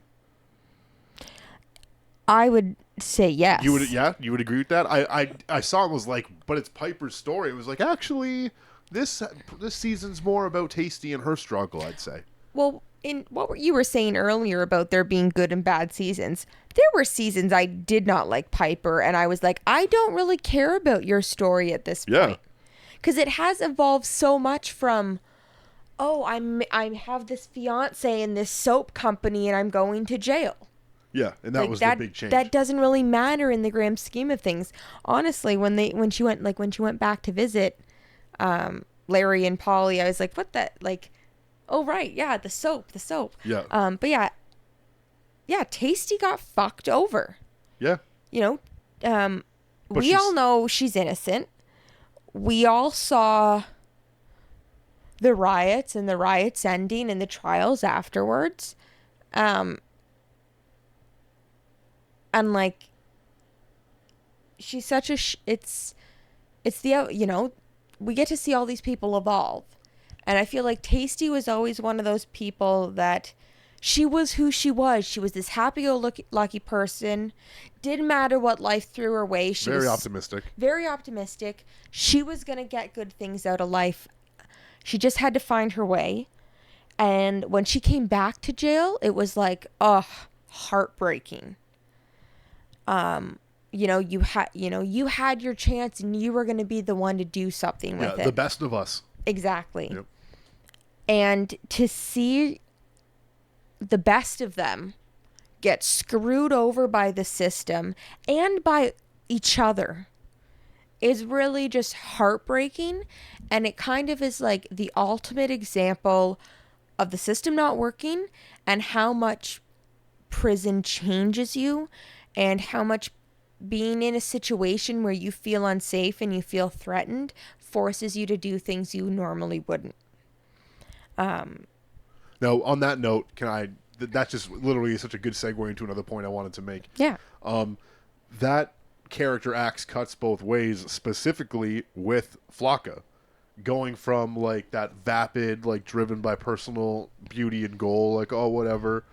I would say yes. You would agree with that? I saw it was like, but it's Piper's story. It was like, actually, this season's more about Tasty and her struggle, I'd say. Well, in what you were saying earlier about there being good and bad seasons, there were seasons I did not like Piper, and I was like, I don't really care about your story at this point. Because it has evolved so much from, oh, I have this fiance in this soap company and I'm going to jail. Yeah, and that Like, was the big change. that doesn't really matter in the grand scheme of things. Honestly, when she went back to visit Larry and Polly, I was like, what the, like, oh right, yeah, the soap. Yeah. But yeah, Tasty got fucked over. Yeah. You know, But we all know she's innocent. We all saw the riots and the riots ending and the trials afterwards. And like, she's such a it's the, you know, we get to see all these people evolve, and I feel like Tasty was always one of those people that she was who she was. She was this happy-go-lucky person. Didn't matter what life threw her way. She was optimistic. very optimistic. She was gonna get good things out of life. She just had to find her way. And when she came back to jail, it was like, heartbreaking. You know, you had your chance, and you were going to be the one to do something with it. The best of us. Exactly. Yep. And to see the best of them get screwed over by the system and by each other is really just heartbreaking. And it kind of is like the ultimate example of the system not working, and how much prison changes you, and how much being in a situation where you feel unsafe and you feel threatened forces you to do things you normally wouldn't. Now, on that note, that's just literally such a good segue into another point I wanted to make. Yeah. That character acts cuts both ways, specifically with Flocka. Going from, like, that vapid, like, driven by personal beauty and goal, like, oh, whatever,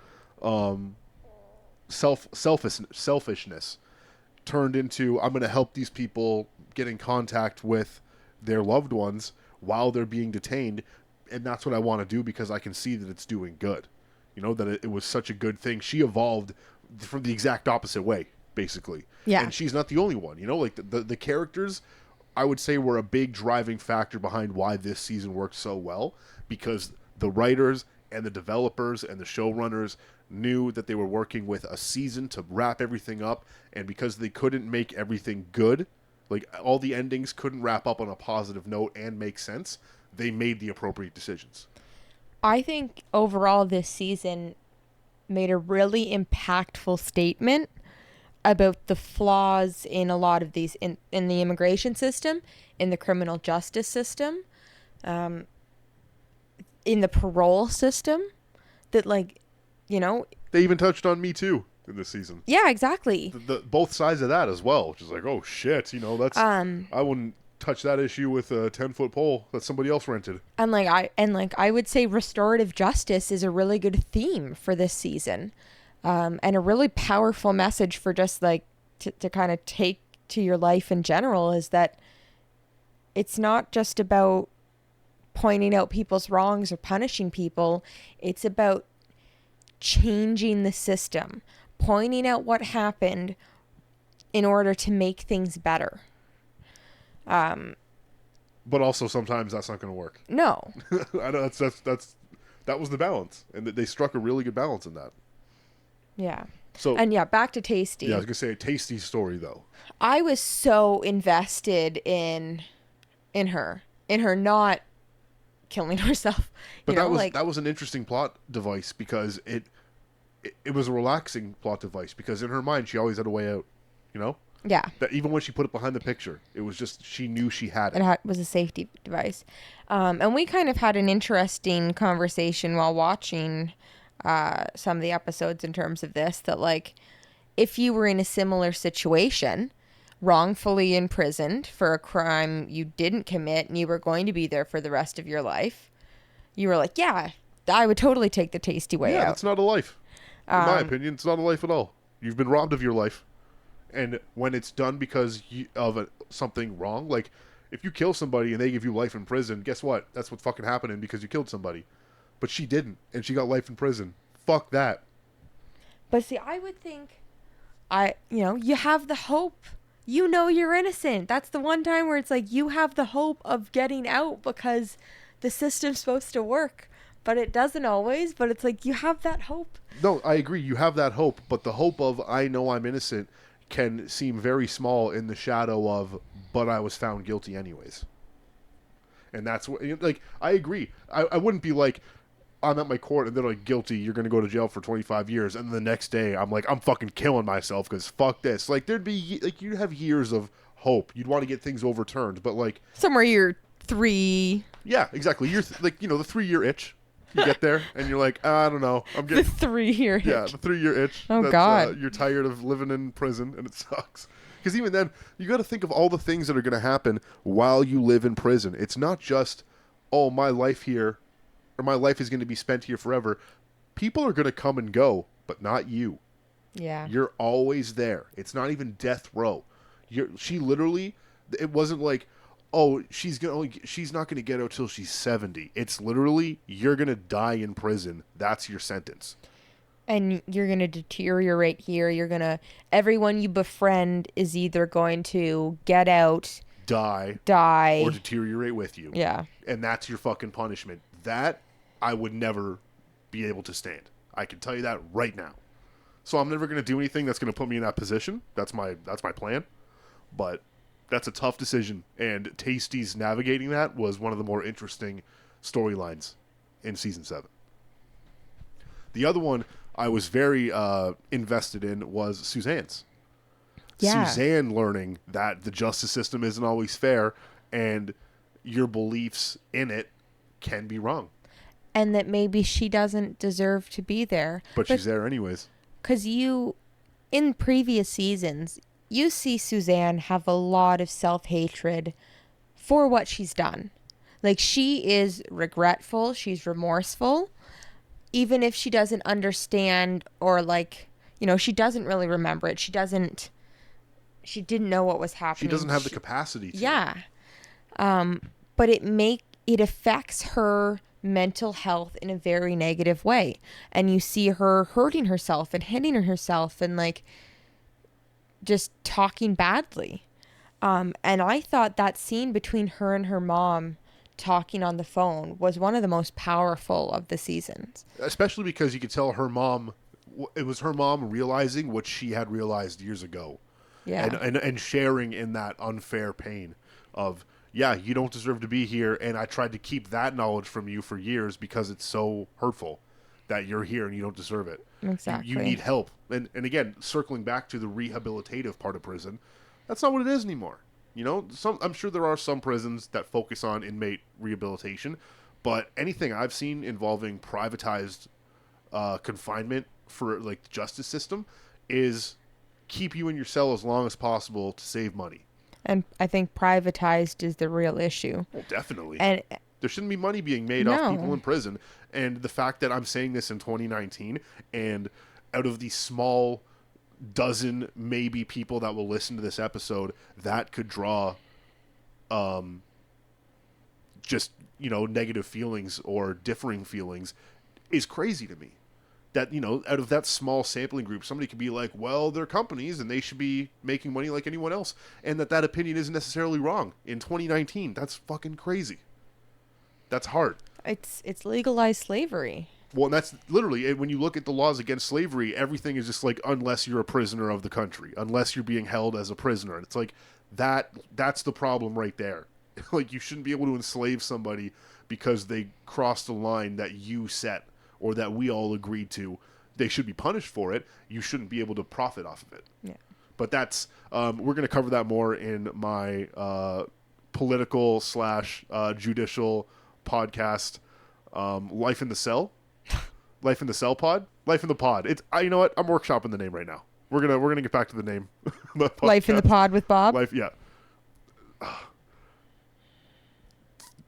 selfishness turned into, I'm going to help these people get in contact with their loved ones while they're being detained, and that's what I want to do because I can see that it's doing good. You know, that it was such a good thing. She evolved from the exact opposite way, basically. Yeah. And she's not the only one. You know, like, the characters, I would say, were a big driving factor behind why this season worked so well, because the writers and the developers and the showrunners knew that they were working with a season to wrap everything up, and because they couldn't make everything good, like, all the endings couldn't wrap up on a positive note and make sense, they made the appropriate decisions. I think overall this season made a really impactful statement about the flaws in a lot of these, in the immigration system, in the criminal justice system, in the parole system, that, like, you know, They even touched on Me Too in this season. yeah, exactly. The both sides of that as well, which is like, oh shit, you know, that's I wouldn't touch that issue with a 10-foot pole that somebody else rented. And I would say restorative justice is a really good theme for this season. And a really powerful message for just, like, to kind of take to your life in general, is that it's not just about pointing out people's wrongs or punishing people. It's about changing the system, pointing out what happened in order to make things better. But also sometimes that's not going to work. No. I know that was the balance, and they struck a really good balance in that. Yeah. So, and yeah, back to Tasty. Yeah, I was gonna say a Tasty story though. I was so invested in her not killing herself. But that was an interesting plot device, because it was a relaxing plot device, because in her mind she always had a way out. You know. Yeah. That even when she put it behind the picture, it was just, she knew she had it. It was a safety device. And we kind of had an interesting conversation while watching some of the episodes in terms of this, that, like, if you were in a similar situation, wrongfully imprisoned for a crime you didn't commit and you were going to be there for the rest of your life, you were like, yeah, I would totally take the Tasty way out. Yeah, it's not a life. In my opinion, it's not a life at all. You've been robbed of your life. And when it's done because of something wrong, like, if you kill somebody and they give you life in prison, guess what? That's what's fucking happening, because you killed somebody. But she didn't, and she got life in prison. Fuck that. But see, I would think, you have the hope. You know you're innocent. That's the one time where it's like, you have the hope of getting out because the system's supposed to work. but it doesn't always. But it's like you have that hope. No, I agree. You have that hope, but the hope of I know I'm innocent can seem very small in the shadow of, but I was found guilty anyways. And that's what, like, I agree. I wouldn't be like, I'm at my court and they're like, guilty, you're going to go to jail for 25 years. And the next day I'm like, I'm fucking killing myself because fuck this. Like, there'd be, like, you'd have years of hope. You'd want to get things overturned. But, like, Somewhere you're 3. yeah, exactly. You're like, you know, the 3-year itch. You get there and you're like, I don't know. I'm getting The 3-year itch. Yeah, the 3-year itch. Oh, God. You're tired of living in prison and it sucks. Because even then, you got to think of all the things that are going to happen while you live in prison. It's not just, oh, my life here, or my life is going to be spent here forever. People are going to come and go, but not you. Yeah. You're always there. It's not even death row. She literally, it wasn't like, oh, she's not going to get out till she's 70. It's literally, you're going to die in prison. That's your sentence. And you're going to deteriorate here. Everyone you befriend is either going to get out, die, or deteriorate with you. Yeah. And that's your fucking punishment. That I would never be able to stand. I can tell you that right now. So I'm never going to do anything that's going to put me in that position. That's my plan. But that's a tough decision. And Tasty's navigating that was one of the more interesting storylines in season 7. The other one I was very invested in was Suzanne's. Yeah. Suzanne learning that the justice system isn't always fair and your beliefs in it can be wrong. And that maybe she doesn't deserve to be there. But she's there anyways. Because in previous seasons, you see Suzanne have a lot of self-hatred for what she's done. Like, she is regretful. She's remorseful. Even if she doesn't understand or, like, you know, she doesn't really remember it. She didn't know what was happening. She doesn't have the capacity to. Yeah. But it affects her mental health in a very negative way. And you see her hurting herself and hitting herself and, like, just talking badly. And I thought that scene between her and her mom talking on the phone was one of the most powerful of the seasons. Especially because you could tell it was her mom realizing what she had realized years ago. Yeah. And sharing in that unfair pain of, yeah, you don't deserve to be here, and I tried to keep that knowledge from you for years because it's so hurtful that you're here and you don't deserve it. Exactly. You need help. And again, circling back to the rehabilitative part of prison, that's not what it is anymore. You know, I'm sure there are some prisons that focus on inmate rehabilitation, but anything I've seen involving privatized confinement for, like, the justice system is keep you in your cell as long as possible to save money. And I think privatized is the real issue. Well, definitely. And there shouldn't be money being made off people in prison. And the fact that I'm saying this in 2019, and out of these small dozen maybe people that will listen to this episode, that could draw just, you know, negative feelings or differing feelings is crazy to me. That, you know, out of that small sampling group, somebody could be like, well, they're companies and they should be making money like anyone else. And that opinion isn't necessarily wrong. In 2019, that's fucking crazy. That's hard. It's legalized slavery. Well, and that's literally, when you look at the laws against slavery, everything is just like, unless you're a prisoner of the country, unless you're being held as a prisoner. And it's like, that's the problem right there. Like, you shouldn't be able to enslave somebody because they crossed a line that you set or that we all agreed to. They should be punished for it. You shouldn't be able to profit off of it. Yeah. But that's, we're going to cover that more in my political / judicial podcast, Life in the Cell. Life in the Cell pod? Life in the Pod. You know what? I'm workshopping the name right now. We're gonna get back to the name. Life in the Pod with Bob? Yeah.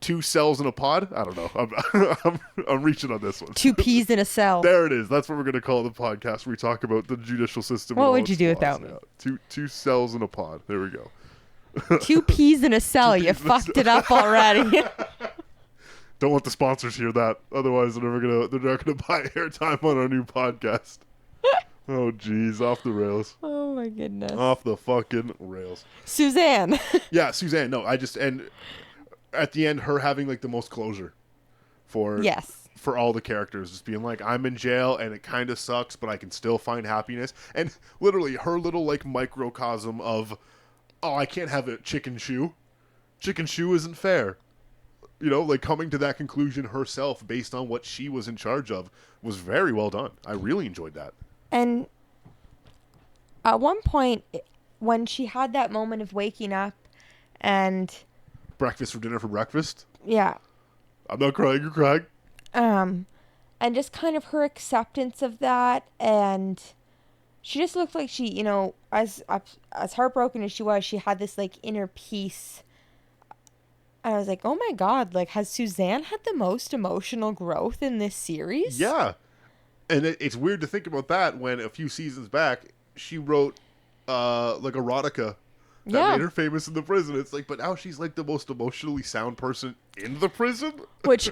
2 cells in a pod? I don't know. I'm reaching on this one. 2 peas in a cell. There it is. That's what we're going to call the podcast where we talk about the judicial system. What would you do without me? Yeah. 2 cells in a pod. There we go. 2 peas in a cell. You fucked it up already. Don't let the sponsors hear that. Otherwise, they're not gonna buy airtime on our new podcast. Oh, jeez. Off the rails. Oh, my goodness. Off the fucking rails. Suzanne. Yeah, Suzanne. No, and at the end, her having, like, the most closure for... Yes. for all the characters, just being like, I'm in jail and it kind of sucks, but I can still find happiness. And literally her little like microcosm of, oh, I can't have a chicken shoe. Chicken shoe isn't fair. You know, like coming to that conclusion herself based on what she was in charge of was very well done. I really enjoyed that. And at one point, when she had that moment of waking up and... Breakfast for dinner for breakfast? Yeah. I'm not crying, you're crying. And just kind of her acceptance of that, and she just looked like she, you know, as heartbroken as she was, she had this like inner peace. And I was like, oh my God, like, has Suzanne had the most emotional growth in this series? Yeah. And it's weird to think about that when a few seasons back, she wrote like erotica that made her famous in the prison. It's like, but now she's like the most emotionally sound person in the prison. Which,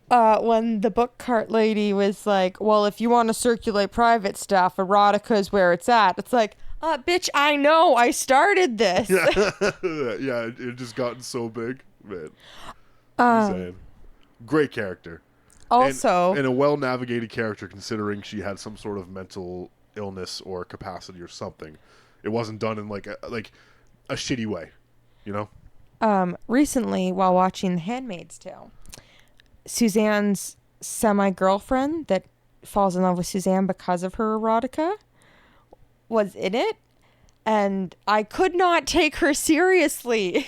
when the book cart lady was like, well, if you want to circulate private stuff, erotica is where it's at. It's like, bitch, I know, I started this. Yeah, it just gotten so big, man. Insane. Great character. Also, and a well-navigated character, considering she had some sort of mental illness or capacity or something. It wasn't done in like a shitty way, you know? Recently, while watching The Handmaid's Tale, Suzanne's semi-girlfriend that falls in love with Suzanne because of her erotica was in it, and I could not take her seriously.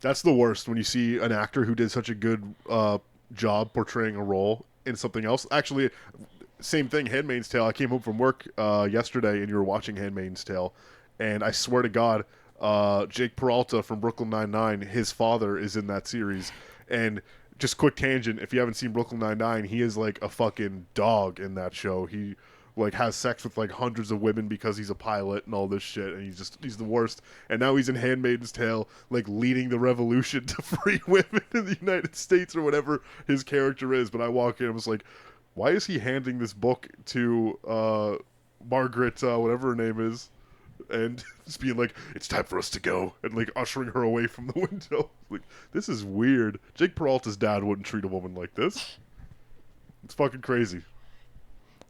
That's the worst, when you see an actor who did such a good job portraying a role in something else. Actually, same thing, Handmaid's Tale. I came home from work yesterday, and you were watching Handmaid's Tale, and I swear to God, Jake Peralta from Brooklyn Nine-Nine, his father is in that series. And just quick tangent, if you haven't seen Brooklyn Nine-Nine, he is like a fucking dog in that show. He like has sex with like hundreds of women because he's a pilot and all this shit, and he's the worst. And now he's in Handmaid's Tale, like leading the revolution to free women in the United States or whatever his character is. But I walk in, I was like, why is he handing this book to Margaret, whatever her name is, and just being like, it's time for us to go, and like ushering her away from the window? Like, this is weird. Jake Peralta's dad wouldn't treat a woman like this. It's fucking crazy.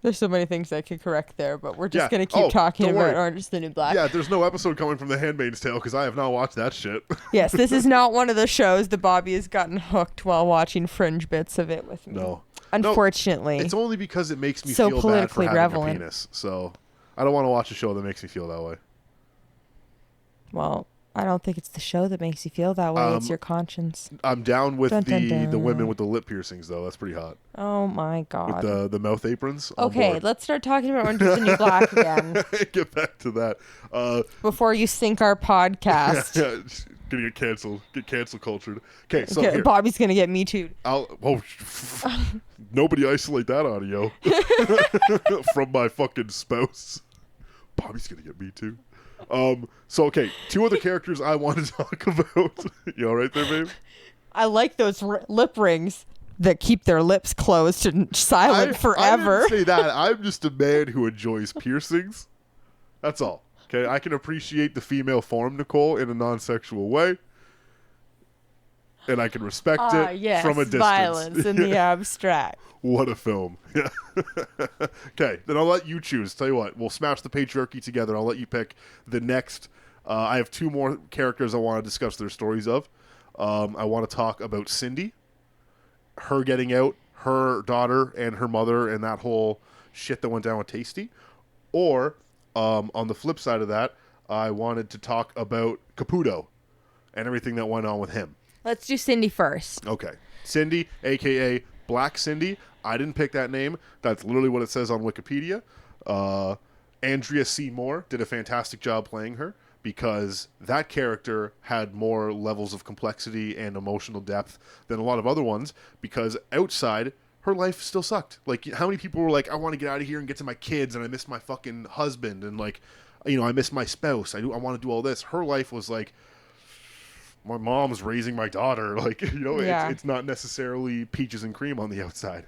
There's so many things I could correct there, but we're just going to keep talking about Orange is the New Black. Yeah, there's no episode coming from The Handmaid's Tale because I have not watched that shit. Yes, this is not one of the shows that Bobby has gotten hooked while watching fringe bits of it with me. No. Unfortunately. No, it's only because it makes me so feel politically bad for having relevant. a penis. So I don't want to watch a show that makes me feel that way. Well, I don't think it's the show that makes you feel that way. It's your conscience. I'm down with Dun, dun, dun. the women with the lip piercings, though. That's pretty hot. Oh, my God. With the mouth aprons. Okay, let's start talking about Orange is the New Black again. Get back to that. Before you sink our podcast. Yeah, gonna get canceled. Get cancel cultured. Okay, so here. Bobby's going to get me too. Nobody isolate that audio from my fucking spouse. Bobby's gonna get me too. So okay, two other characters I want to talk about. You all right there, babe? I like those lip rings that keep their lips closed and silent forever. I didn't say that. I'm just a man who enjoys piercings. That's all. Okay, I can appreciate the female form, Nicole, in a non-sexual way, and I can respect it from a distance. Violence in the abstract. What a film. Yeah. Okay, then I'll let you choose. Tell you what, we'll smash the patriarchy together. I'll let you pick the next. I have two more characters I want to discuss their stories of. I want to talk about Cindy, her getting out, her daughter and her mother, and that whole shit that went down with Tasty. Or, on the flip side of that, I wanted to talk about Caputo and everything that went on with him. Let's do Cindy first. Okay. Cindy, a.k.a. Black Cindy. I didn't pick that name. That's literally what it says on Wikipedia. Andrea C. Moore did a fantastic job playing her because that character had more levels of complexity and emotional depth than a lot of other ones, because outside, her life still sucked. Like, how many people were like, I want to get out of here and get to my kids, and I miss my fucking husband, and like, you know, I miss my spouse. I want to do all this. Her life was like, my mom's raising my daughter. Like, you know, it's not necessarily peaches and cream on the outside.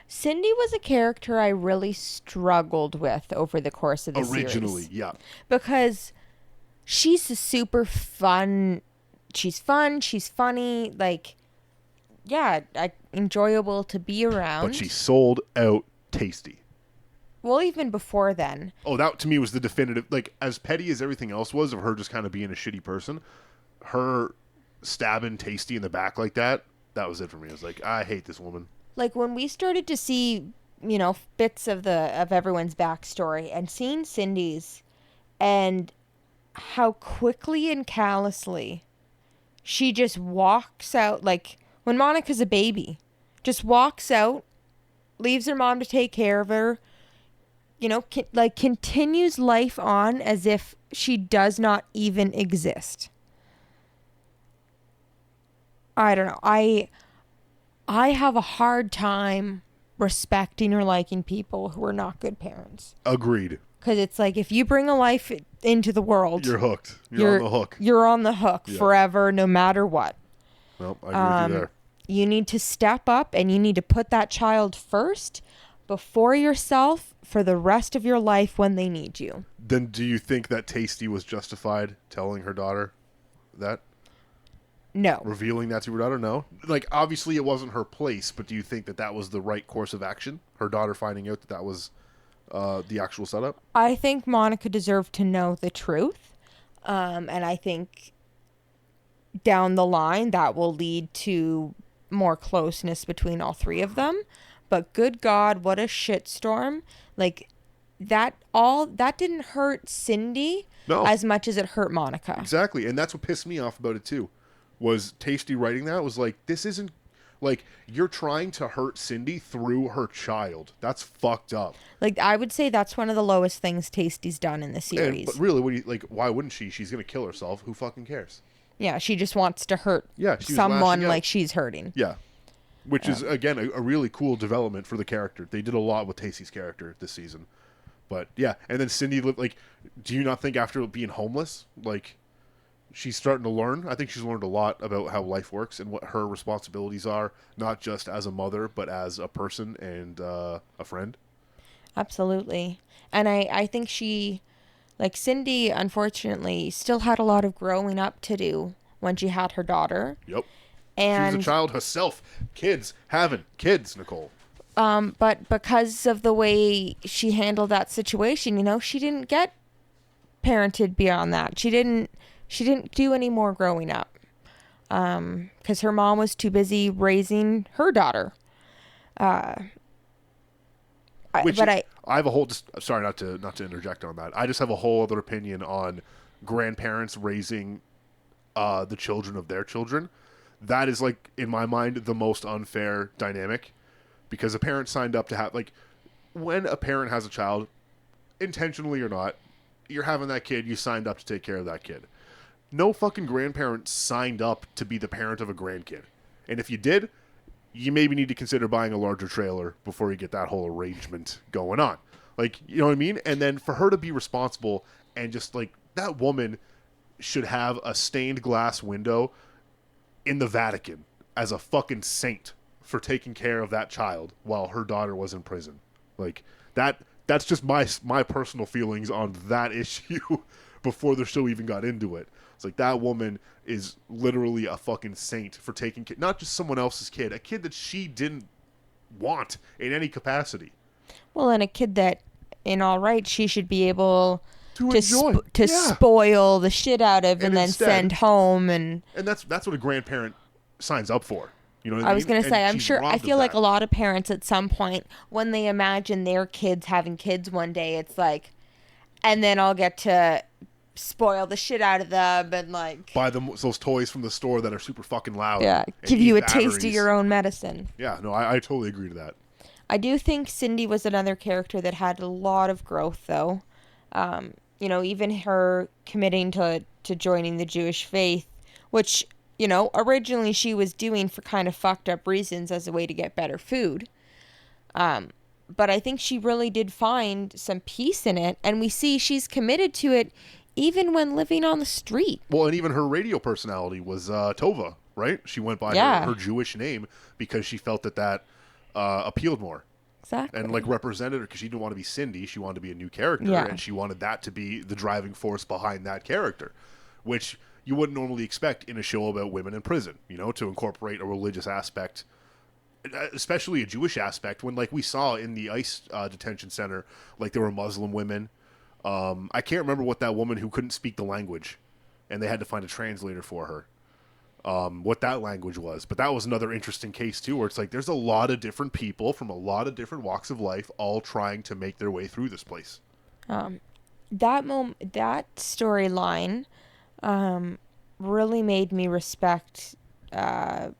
Cindy was a character I really struggled with over the course of the series. Originally, yeah. Because she's a super fun. She's fun. She's funny. Like, enjoyable to be around. But she sold out Tasty. Well, even before then. Oh, that to me was the definitive, like, as petty as everything else was of her just kind of being a shitty person, her stabbing Tasty in the back like that was it for me. I was like, I hate this woman. Like, when we started to see, bits of everyone's backstory and seeing Cindy's and how quickly and callously she just walks out, like, when Monica's a baby, just walks out, leaves her mom to take care of her, continues life on as if she does not even exist. I don't know. I have a hard time respecting or liking people who are not good parents. Agreed. Because it's like, if you bring a life into the world, you're hooked. You're on the hook. You're on the hook forever, no matter what. Nope, I agree with you there. You need to step up and you need to put that child first before yourself for the rest of your life when they need you. Then do you think that Tasty was justified telling her daughter that? No. Revealing that to her daughter? No. Like, obviously it wasn't her place, but do you think that was the right course of action? Her daughter finding out that was the actual setup? I think Monica deserved to know the truth. And I think down the line that will lead to more closeness between all three of them. But good God, what a shitstorm. Like, that didn't hurt Cindy as much as it hurt Monica. Exactly. And that's what pissed me off about it too. Was Tasty writing that? Was like, this isn't, like, you're trying to hurt Cindy through her child. That's fucked up. Like, I would say that's one of the lowest things Tasty's done in the series. But really, why wouldn't she? She's going to kill herself. Who fucking cares? Yeah, she just wants to hurt someone like she's hurting. Yeah. Which is, again, a really cool development for the character. They did a lot with Tasty's character this season. But, yeah. And then Cindy, like, do you not think after being homeless, like, she's starting to learn? I think she's learned a lot about how life works and what her responsibilities are, not just as a mother, but as a person and a friend. Absolutely. And I think Cindy, unfortunately, still had a lot of growing up to do when she had her daughter. Yep. And she was a child herself. Having kids, Nicole. But because of the way she handled that situation, she didn't get parented beyond that. She didn't do any more growing up. Because her mom was too busy raising her daughter. I have a whole, sorry not to interject on that. I just have a whole other opinion on grandparents raising the children of their children. That is, like, in my mind, the most unfair dynamic, because a parent signed up to have, like, when a parent has a child, intentionally or not, you're having that kid, you signed up to take care of that kid. No fucking grandparent signed up to be the parent of a grandkid. And if you did, you maybe need to consider buying a larger trailer before you get that whole arrangement going on. Like, you know what I mean? And then for her to be responsible and just, like, that woman should have a stained glass window in the Vatican as a fucking saint for taking care of that child while her daughter was in prison. Like, that's just my personal feelings on that issue before the show even got into it. It's like, that woman is literally a fucking saint for taking care, not just someone else's kid, a kid that she didn't want in any capacity. Well, and a kid that, in all right, she should be able to spoil the shit out of and then instead, send home. And that's what a grandparent signs up for. You know what I mean? I was going to say, I feel like a lot of parents at some point, when they imagine their kids having kids one day, it's like, and then I'll get to spoil the shit out of them and, like, buy them those toys from the store that are super fucking loud. Yeah, give you a taste of your own medicine. Yeah, no, I totally agree to that. I do think Cindy was another character that had a lot of growth, though. Even her committing to joining the Jewish faith, which, originally she was doing for kind of fucked up reasons as a way to get better food. But I think she really did find some peace in it, and we see she's committed to it even when living on the street. Well, and even her radio personality was Tova, right? She went by her Jewish name because she felt that appealed more. Exactly. And, like, represented her, because she didn't want to be Cindy. She wanted to be a new character, and she wanted that to be the driving force behind that character. Which, you wouldn't normally expect in a show about women in prison, to incorporate a religious aspect, especially a Jewish aspect, when, like, we saw in the ICE detention center, like, there were Muslim women. I can't remember what that woman who couldn't speak the language, and they had to find a translator for her, what that language was. But that was another interesting case, too, where it's like there's a lot of different people from a lot of different walks of life all trying to make their way through this place. That storyline really made me respect Mr.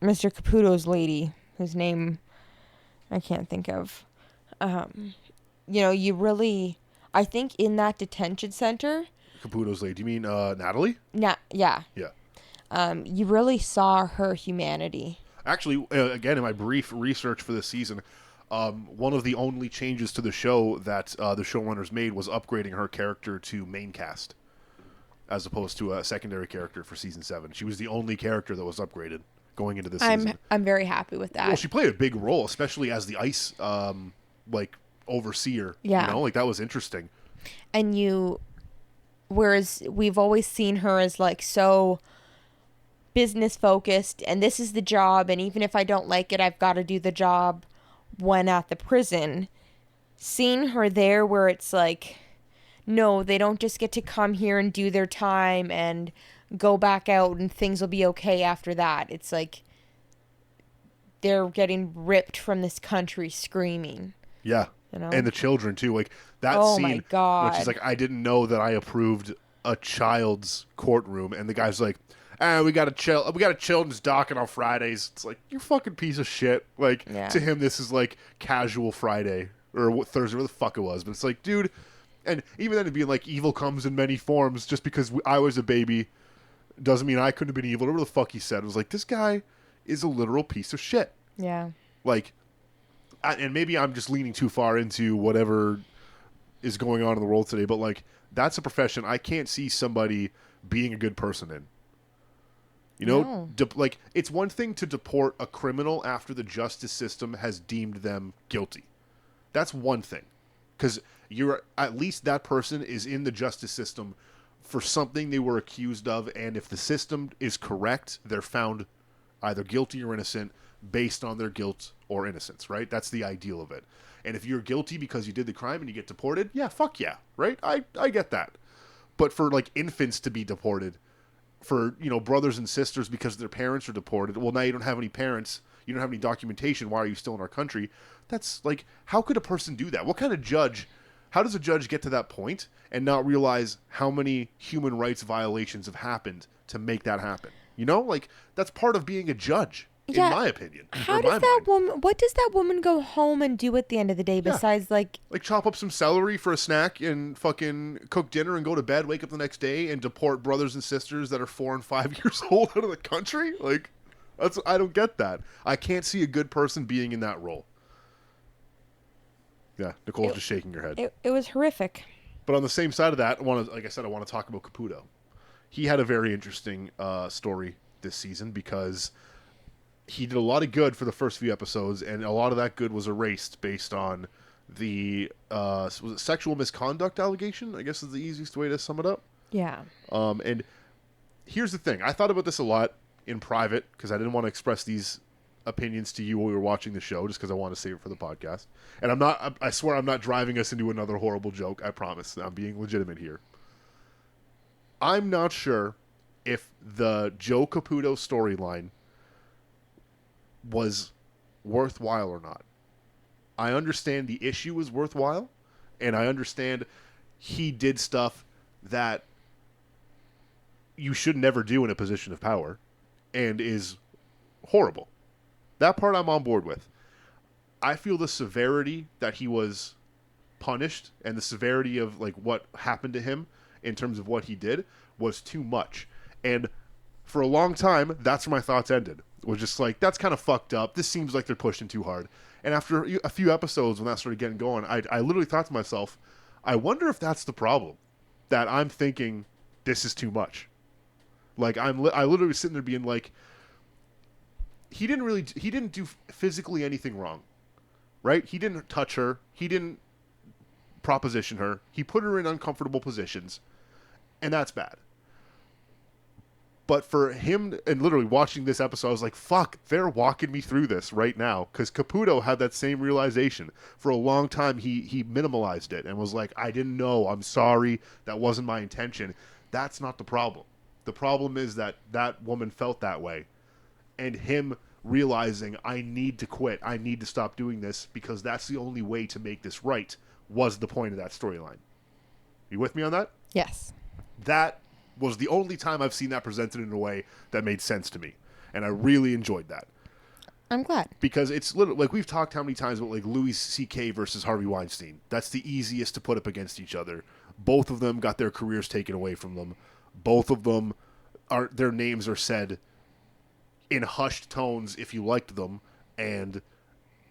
Caputo's lady, whose name I can't think of. You really, I think in that detention center. Caputo's lady. Do you mean Natalie? Yeah. Yeah. You really saw her humanity. Actually, again, in my brief research for this season, one of the only changes to the show that the showrunners made was upgrading her character to main cast, as opposed to a secondary character for season 7. She was the only character that was upgraded going into this season. I'm very happy with that. Well, she played a big role, especially as the ICE overseer. Yeah. That was interesting. And whereas we've always seen her as like so business focused, and this is the job, and even if I don't like it, I've got to do the job. When at the prison, seeing her there where it's like, no, they don't just get to come here and do their time and go back out and things will be okay after that. It's like they're getting ripped from this country screaming. Yeah. And the children too. Like that scene, my God. Which is like, I didn't know that I approved a child's courtroom, and the guy's like, we got a children's docket on Fridays. It's like, you fucking piece of shit. Like, to him, this is like casual Friday or Thursday, where the fuck it was. But it's like, dude, and even then it'd be like, evil comes in many forms. Just because I was a baby doesn't mean I couldn't have been evil. Whatever the fuck he said. It was like, this guy is a literal piece of shit. Yeah. Like, and maybe I'm just leaning too far into whatever is going on in the world today, but like, that's a profession I can't see somebody being a good person in. No. Like, it's one thing to deport a criminal after the justice system has deemed them guilty. That's one thing. Because at least that person is in the justice system for something they were accused of, and if the system is correct, they're found either guilty or innocent based on their guilt or innocence, right? That's the ideal of it. And if you're guilty because you did the crime and you get deported, yeah, fuck yeah, right? I get that. But for, like, infants to be deported, for, brothers and sisters because their parents are deported, well, now you don't have any parents, you don't have any documentation, why are you still in our country? That's, like, how could a person do that? What kind of judge, how does a judge get to that point and not realize how many human rights violations have happened to make that happen? Like, that's part of being a judge. In my opinion. How does what does that woman go home and do at the end of the day besides like chop up some celery for a snack and fucking cook dinner and go to bed, wake up the next day and deport brothers and sisters that are 4 and 5 years old out of the country? Like, I don't get that. I can't see a good person being in that role. Yeah, Nicole's just shaking her head. It was horrific. But on the same side of that, I want to talk about Caputo. He had a very interesting story this season because he did a lot of good for the first few episodes, and a lot of that good was erased based on the was it sexual misconduct allegation, I guess is the easiest way to sum it up. Yeah. And here's the thing. I thought about this a lot in private because I didn't want to express these opinions to you while we were watching the show just because I want to save it for the podcast. And I swear I'm not driving us into another horrible joke. I promise. I'm being legitimate here. I'm not sure if the Joe Caputo storyline was worthwhile or not. I understand the issue is worthwhile, and I understand he did stuff that you should never do in a position of power and is horrible. That part I'm on board with. I feel the severity that he was punished and the severity of like what happened to him in terms of what he did was too much. And for a long time, that's where my thoughts ended. It was just like, that's kind of fucked up. This seems like they're pushing too hard. And after a few episodes, when that started getting going, I literally thought to myself, I wonder if that's the problem. That I'm thinking, this is too much. Like, I literally was sitting there being like, he didn't do physically anything wrong. Right? He didn't touch her. He didn't proposition her. He put her in uncomfortable positions. And that's bad. But for him, and literally watching this episode, I was like, fuck, they're walking me through this right now. Because Caputo had that same realization. For a long time, he minimalized it and was like, I didn't know. I'm sorry. That wasn't my intention. That's not the problem. The problem is that that woman felt that way. And him realizing, I need to quit. I need to stop doing this because that's the only way to make this right was the point of that storyline. You with me on that? Yes. That was the only time I've seen that presented in a way that made sense to me. And I really enjoyed that. I'm glad. Because it's literally, like, we've talked how many times about, like, Louis C.K. versus Harvey Weinstein. That's the easiest to put up against each other. Both of them got their careers taken away from them. Both of them, their names are said in hushed tones if you liked them, and,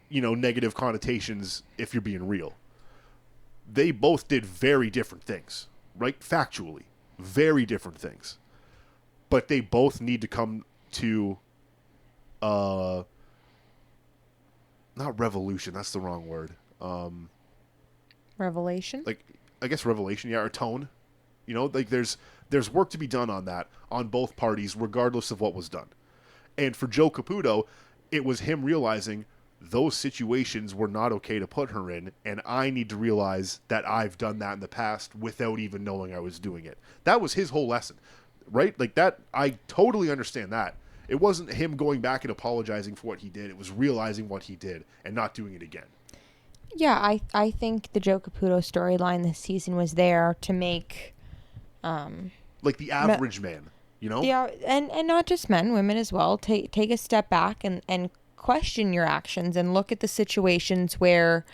you know, negative connotations if you're being real. They both did very different things, right? Factually. Very different things. But they both need to come to not revolution, that's the wrong word. Revelation? Like, I guess revelation, yeah, or tone. You know, like there's work to be done on that on both parties regardless of what was done. And for Joe Caputo, it was him realizing those situations were not okay to put her in, and I need to realize that I've done that in the past without even knowing I was doing it. That was his whole lesson, right? Like that, I totally understand that. It wasn't him going back and apologizing for what he did. It was realizing what he did and not doing it again. Yeah, I think the Joe Caputo storyline this season was there to make... like the average man, you know? Yeah, and not just men, women as well. Take a step back and question your actions and look at the situations where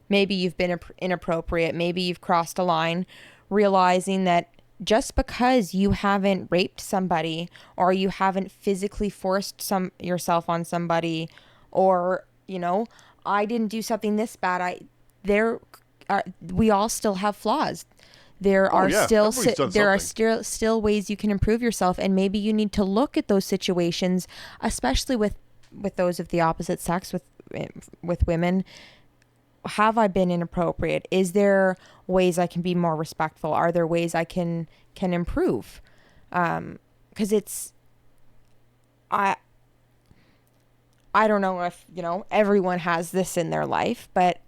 maybe you've been inappropriate, maybe you've crossed a line, realizing that just because you haven't raped somebody or you haven't physically forced yourself on somebody, or, you know, I didn't do something this bad, we all still have flaws. There are still ways you can improve yourself, and maybe you need to look at those situations, especially with those of the opposite sex, with women. Have I been inappropriate? Is there ways I can be more respectful? Are there ways I can improve? Because I don't know if, you know, everyone has this in their life, but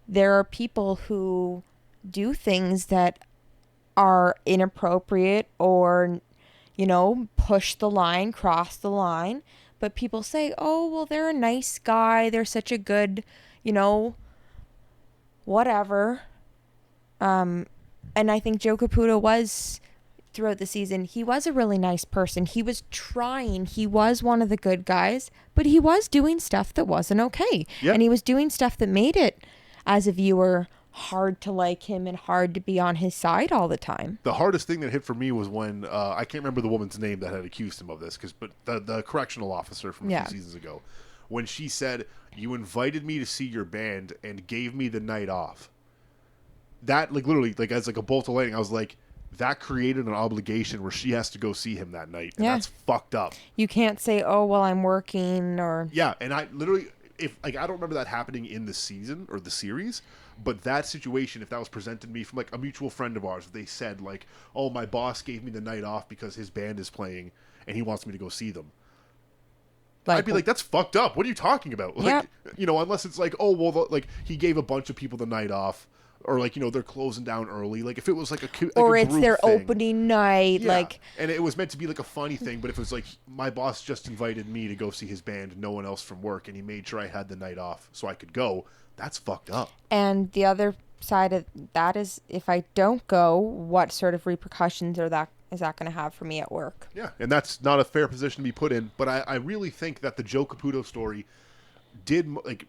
there are people who do things that are inappropriate or, you know, push the line, cross the line. But people say, oh, well, they're a nice guy. They're such a good, you know, whatever. And I think Joe Caputo was, throughout the season, he was a really nice person. He was trying. He was one of the good guys, but he was doing stuff that wasn't okay. Yep. And he was doing stuff that made it, as a viewer, hard to like him and hard to be on his side all the time. The hardest thing that hit for me was when I can't remember the woman's name that had accused him of this, but the correctional officer from a few seasons ago, when she said, "You invited me to see your band and gave me the night off." That, like, literally, like, as like a bolt of lightning, I was like, that created an obligation where she has to go see him that night, and that's fucked up. You can't say, "Oh, well, I'm working," or and I literally, if like, I don't remember that happening in the season or the series. But that situation, if that was presented to me from, like, a mutual friend of ours, they said, like, oh, my boss gave me the night off because his band is playing and he wants me to go see them. Like, I'd be like, that's fucked up. What are you talking about? Like, you know, unless it's like, oh, well, like, he gave a bunch of people the night off, or, like, you know, they're closing down early. Like, if it was like or a it's their thing, opening night, like, and it was meant to be like a funny thing. But if it was like, my boss just invited me to go see his band, no one else from work, and he made sure I had the night off so I could go, that's fucked up. And the other side of that is, if I don't go, what sort of repercussions is that going to have for me at work? Yeah, and that's not a fair position to be put in. But I really think that the Joe Caputo story did, like,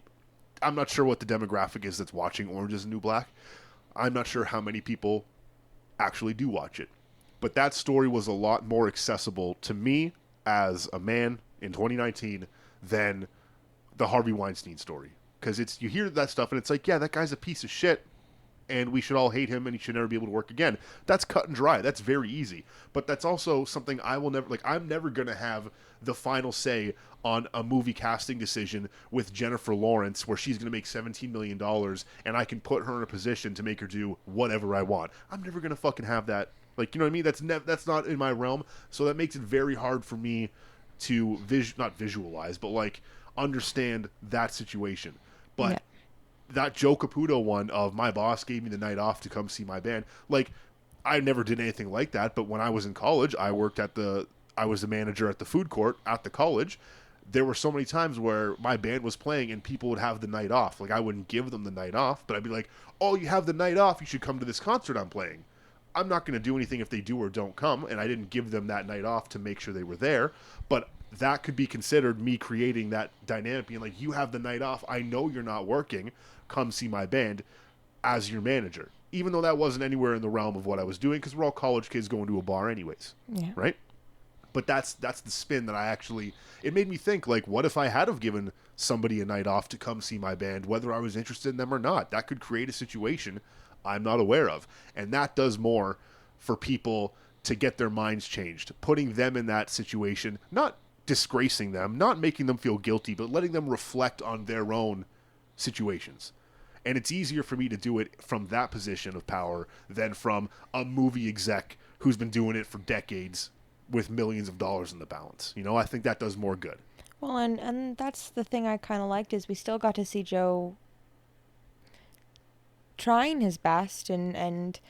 I'm not sure what the demographic is that's watching Orange is the New Black. I'm not sure how many people actually do watch it. But that story was a lot more accessible to me as a man in 2019 than the Harvey Weinstein story. Because you hear that stuff and it's like, yeah, that guy's a piece of shit and we should all hate him and he should never be able to work again. That's cut and dry. That's very easy. But that's also something I will never, like, I'm never going to have the final say on a movie casting decision with Jennifer Lawrence where she's going to make $17 million and I can put her in a position to make her do whatever I want. I'm never going to fucking have that Like, you know what I mean? That's not in my realm. So that makes it very hard for me to not visualize, but like understand that situation. Yeah. But that Joe Caputo one of my boss gave me the night off to come see my band. Like, I never did anything like that, but when I was in college, I was the manager at the food court at the college. There were so many times where my band was playing and people would have the night off. Like, I wouldn't give them the night off, but I'd be like, "Oh, you have the night off. You should come to this concert I'm playing." I'm not going to do anything if they do or don't come, and I didn't give them that night off to make sure they were there. But that could be considered me creating that dynamic, being like, "You have the night off. I know you're not working. Come see my band," as your manager. Even though that wasn't anywhere in the realm of what I was doing, because we're all college kids going to a bar anyways, Yeah. right? But that's the spin that I actually, it made me think, like, what if I had have given somebody a night off to come see my band, whether I was interested in them or not? That could create a situation I'm not aware of, and that does more for people to get their minds changed, putting them in that situation, not disgracing them, not making them feel guilty, but letting them reflect on their own situations. And it's easier for me to do it from that position of power than from a movie exec who's been doing it for decades with millions of dollars in the balance. You know, I think that does more good. Well, and that's the thing I kind of liked is we still got to see Joe trying his best and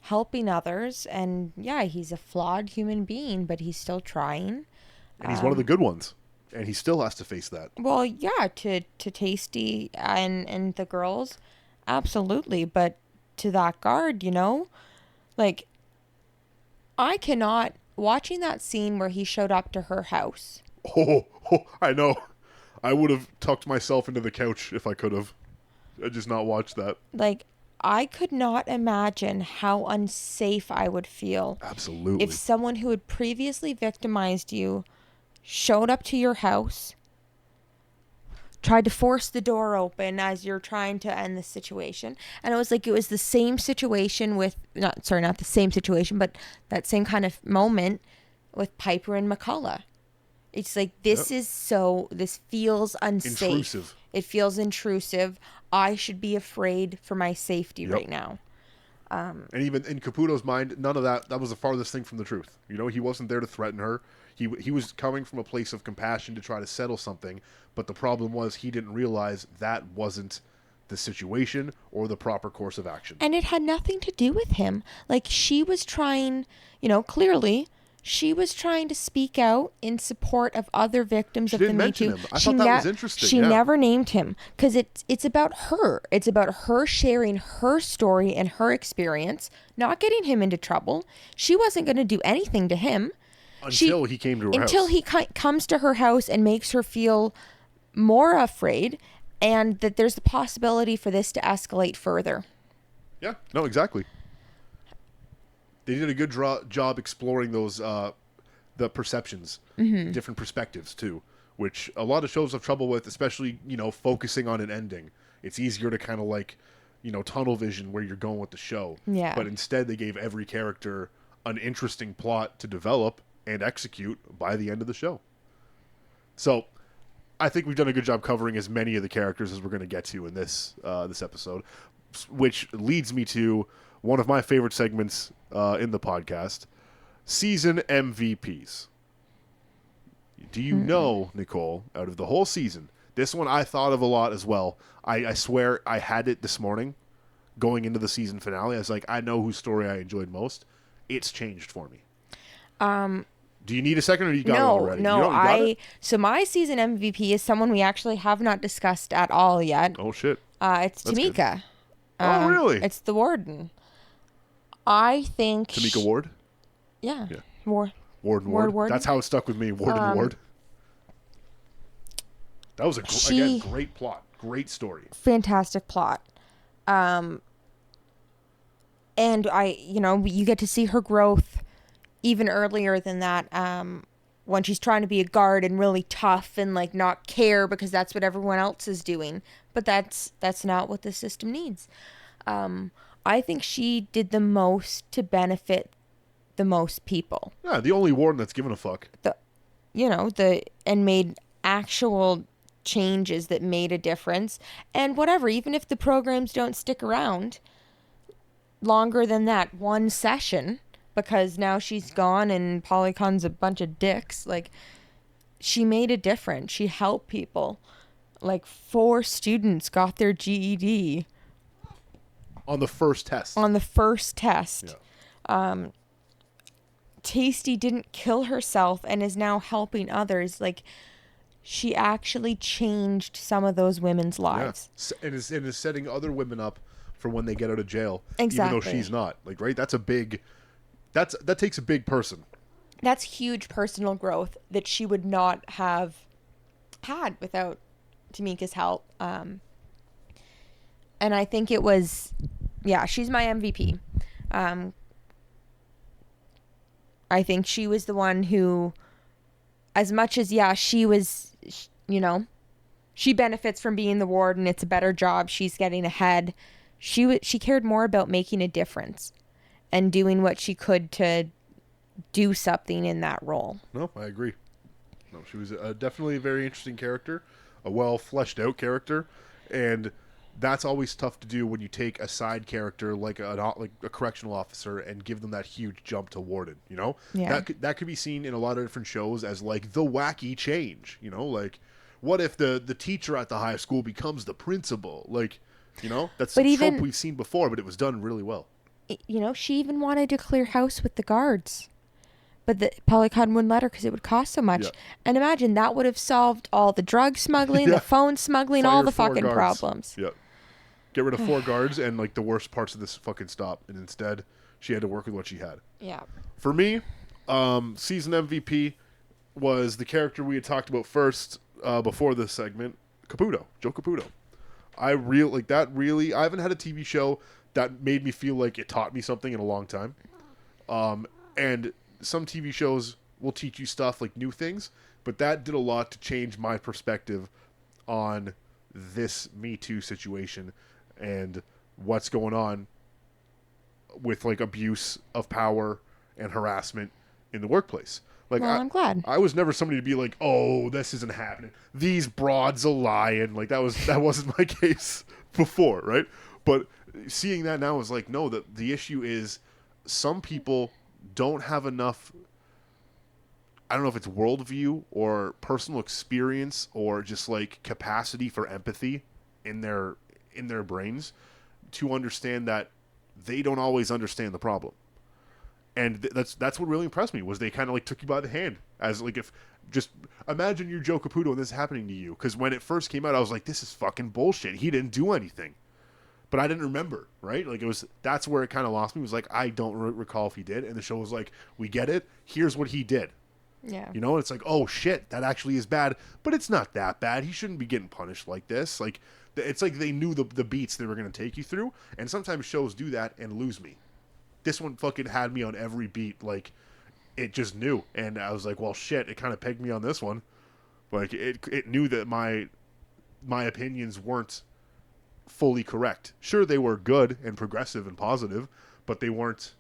helping others. And yeah, he's a flawed human being, but he's still trying. And he's one of the good ones. And he still has to face that. Well, yeah, to Tasty and the girls, absolutely. But to that guard, you know, like, I cannot, watching that scene where he showed up to her house. I know. I would have tucked myself into the couch if I could have. I just not watched that. Like, I could not imagine how unsafe I would feel. Absolutely. If someone who had previously victimized you showed up to your house, tried to force the door open as you're trying to end the situation. And it was like, it was the same situation with, not the same situation, but that same kind of moment with Piper and McCullough. It's like, this feels unsafe. Intrusive. It feels intrusive. I should be afraid for my safety right now. And even in Caputo's mind, none of that was the farthest thing from the truth. You know, he wasn't there to threaten her. He was coming from a place of compassion to try to settle something, but the problem was he didn't realize that wasn't the situation or the proper course of action. And it had nothing to do with him. Like, she was trying, you know, clearly, she was trying to speak out in support of other victims of the Me Too. I thought that was interesting. She never named him because it's about her. It's about her sharing her story and her experience, not getting him into trouble. She wasn't going to do anything to him. Until he came to her house. Until he comes to her house and makes her feel more afraid, and that there's the possibility for this to escalate further. Yeah, no, exactly. They did a good job exploring those the perceptions, different perspectives too, which a lot of shows have trouble with, especially, you know, focusing on an ending. It's easier to kind of like, you know, tunnel vision where you're going with the show. Yeah. But instead they gave every character an interesting plot to develop and execute by the end of the show. So I think we've done a good job covering as many of the characters as we're going to get to in this episode, which leads me to one of my favorite segments in the podcast, season MVPs. Do you know, Nicole, out of the whole season, this one I thought of a lot as well. I swear I had it this morning going into the season finale. I was like, I know whose story I enjoyed most. It's changed for me. Do you need a second, or you got it already? No. So my season MVP is someone we actually have not discussed at all yet. Oh shit! It's Tamika. Oh really? It's the warden. I think Tamika Ward. Yeah. Ward. That's how it stuck with me. Ward. That was again great plot, great story, fantastic plot. And you get to see her growth even earlier than that, when she's trying to be a guard and really tough and like not care because that's what everyone else is doing. But that's not what the system needs. I think she did the most to benefit the most people. Yeah, the only warden that's given a fuck. And made actual changes that made a difference. And whatever, even if the programs don't stick around longer than that one session, because now she's gone and Polycon's a bunch of dicks. Like, she made a difference. She helped people. Like, 4 students got their GED On the first test. on the first test. Yeah. Tasty didn't kill herself and is now helping others. Like, she actually changed some of those women's lives. Yeah. And is setting other women up for when they get out of jail. Exactly. Even though she's not. Like, right? That takes a big person. That's huge personal growth that she would not have had without Tamika's help. And I think it was, she's my MVP. I think she was the one who, as much as, she was, she benefits from being the warden. It's a better job. She's getting ahead. She cared more about making a difference and doing what she could to do something in that role. No, I agree. No, she was definitely a very interesting character, a well fleshed out character, and that's always tough to do when you take a side character like a correctional officer and give them that huge jump to warden. Yeah. That could be seen in a lot of different shows as like the wacky change. Like, what if the teacher at the high school becomes the principal? Like, that's a trope we've seen before, but it was done really well. She even wanted to clear house with the guards. But the Polycon wouldn't let her because it would cost so much. Yeah. And imagine that would have solved all the drug smuggling, the phone smuggling, all the fucking guards. Problems. Yeah. Get rid of 4 guards and like the worst parts of this fucking stop. And instead, she had to work with what she had. Yeah. For me, season MVP was the character we had talked about first before this segment, Caputo, Joe Caputo. I haven't had a TV show that made me feel like it taught me something in a long time. And some TV shows will teach you stuff like new things, but that did a lot to change my perspective on this Me Too situation and what's going on with like abuse of power and harassment in the workplace. Like, well, I'm glad. I was never somebody to be like, oh, this isn't happening. These broads are lying. Like, that wasn't my case before, right? But seeing that now is like, no, the issue is some people don't have enough, I don't know if it's worldview or personal experience or just like capacity for empathy in their brains to understand that they don't always understand the problem. And that's what really impressed me was they kind of like took you by the hand as like, if just imagine you're Joe Caputo and this is happening to you. Because when it first came out, I was like, this is fucking bullshit. He didn't do anything. But I didn't remember, right? Like, that's where it kind of lost me. It was like, I don't recall if he did. And the show was like, we get it. Here's what he did. Yeah. It's like, oh shit, that actually is bad. But it's not that bad. He shouldn't be getting punished like this. Like, it's like they knew the beats they were going to take you through. And sometimes shows do that and lose me. This one fucking had me on every beat. Like, it just knew. And I was like, well, shit, it kind of pegged me on this one. Like, it knew that my opinions weren't fully correct. Sure, they were good and progressive and positive, but they weren't.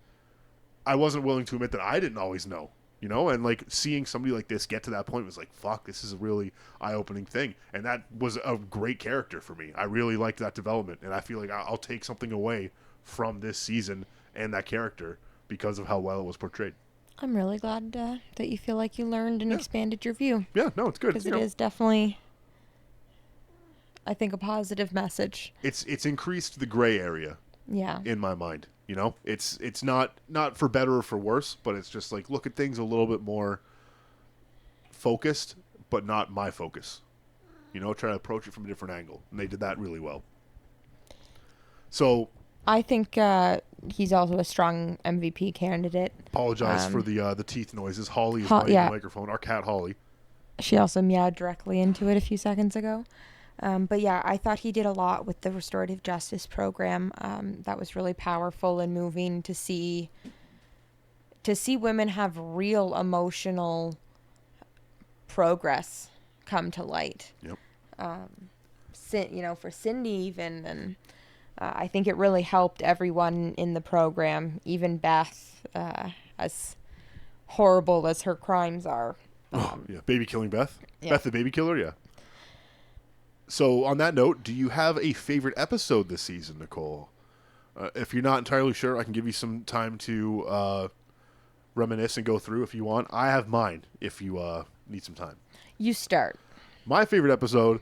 I wasn't willing to admit that I didn't always know, and like seeing somebody like this get to that point was like, fuck, this is a really eye-opening thing. And that was a great character for me. I really liked that development, and I feel like I'll take something away from this season and that character because of how well it was portrayed. I'm really glad that you feel like you learned and expanded your view. Yeah, no, it's good. Because it is definitely, I think, a positive message. It's increased the gray area. Yeah. In my mind, it's not for better or for worse, but it's just like look at things a little bit more focused, but not my focus. Try to approach it from a different angle, and they did that really well. So I think he's also a strong MVP candidate. Apologize for the teeth noises. Holly is biting the microphone. Our cat Holly. She also meowed directly into it a few seconds ago. But yeah, I thought he did a lot with the restorative justice program. That was really powerful and moving to see women have real emotional progress come to light. Yep. For Cindy even, and I think it really helped everyone in the program, even Beth, as horrible as her crimes are. Yeah, baby killing Beth. Yeah. Beth the baby killer. Yeah. So on that note, do you have a favorite episode this season, Nicole? If you're not entirely sure, I can give you some time to reminisce and go through if you want. I have mine if you need some time. You start. My favorite episode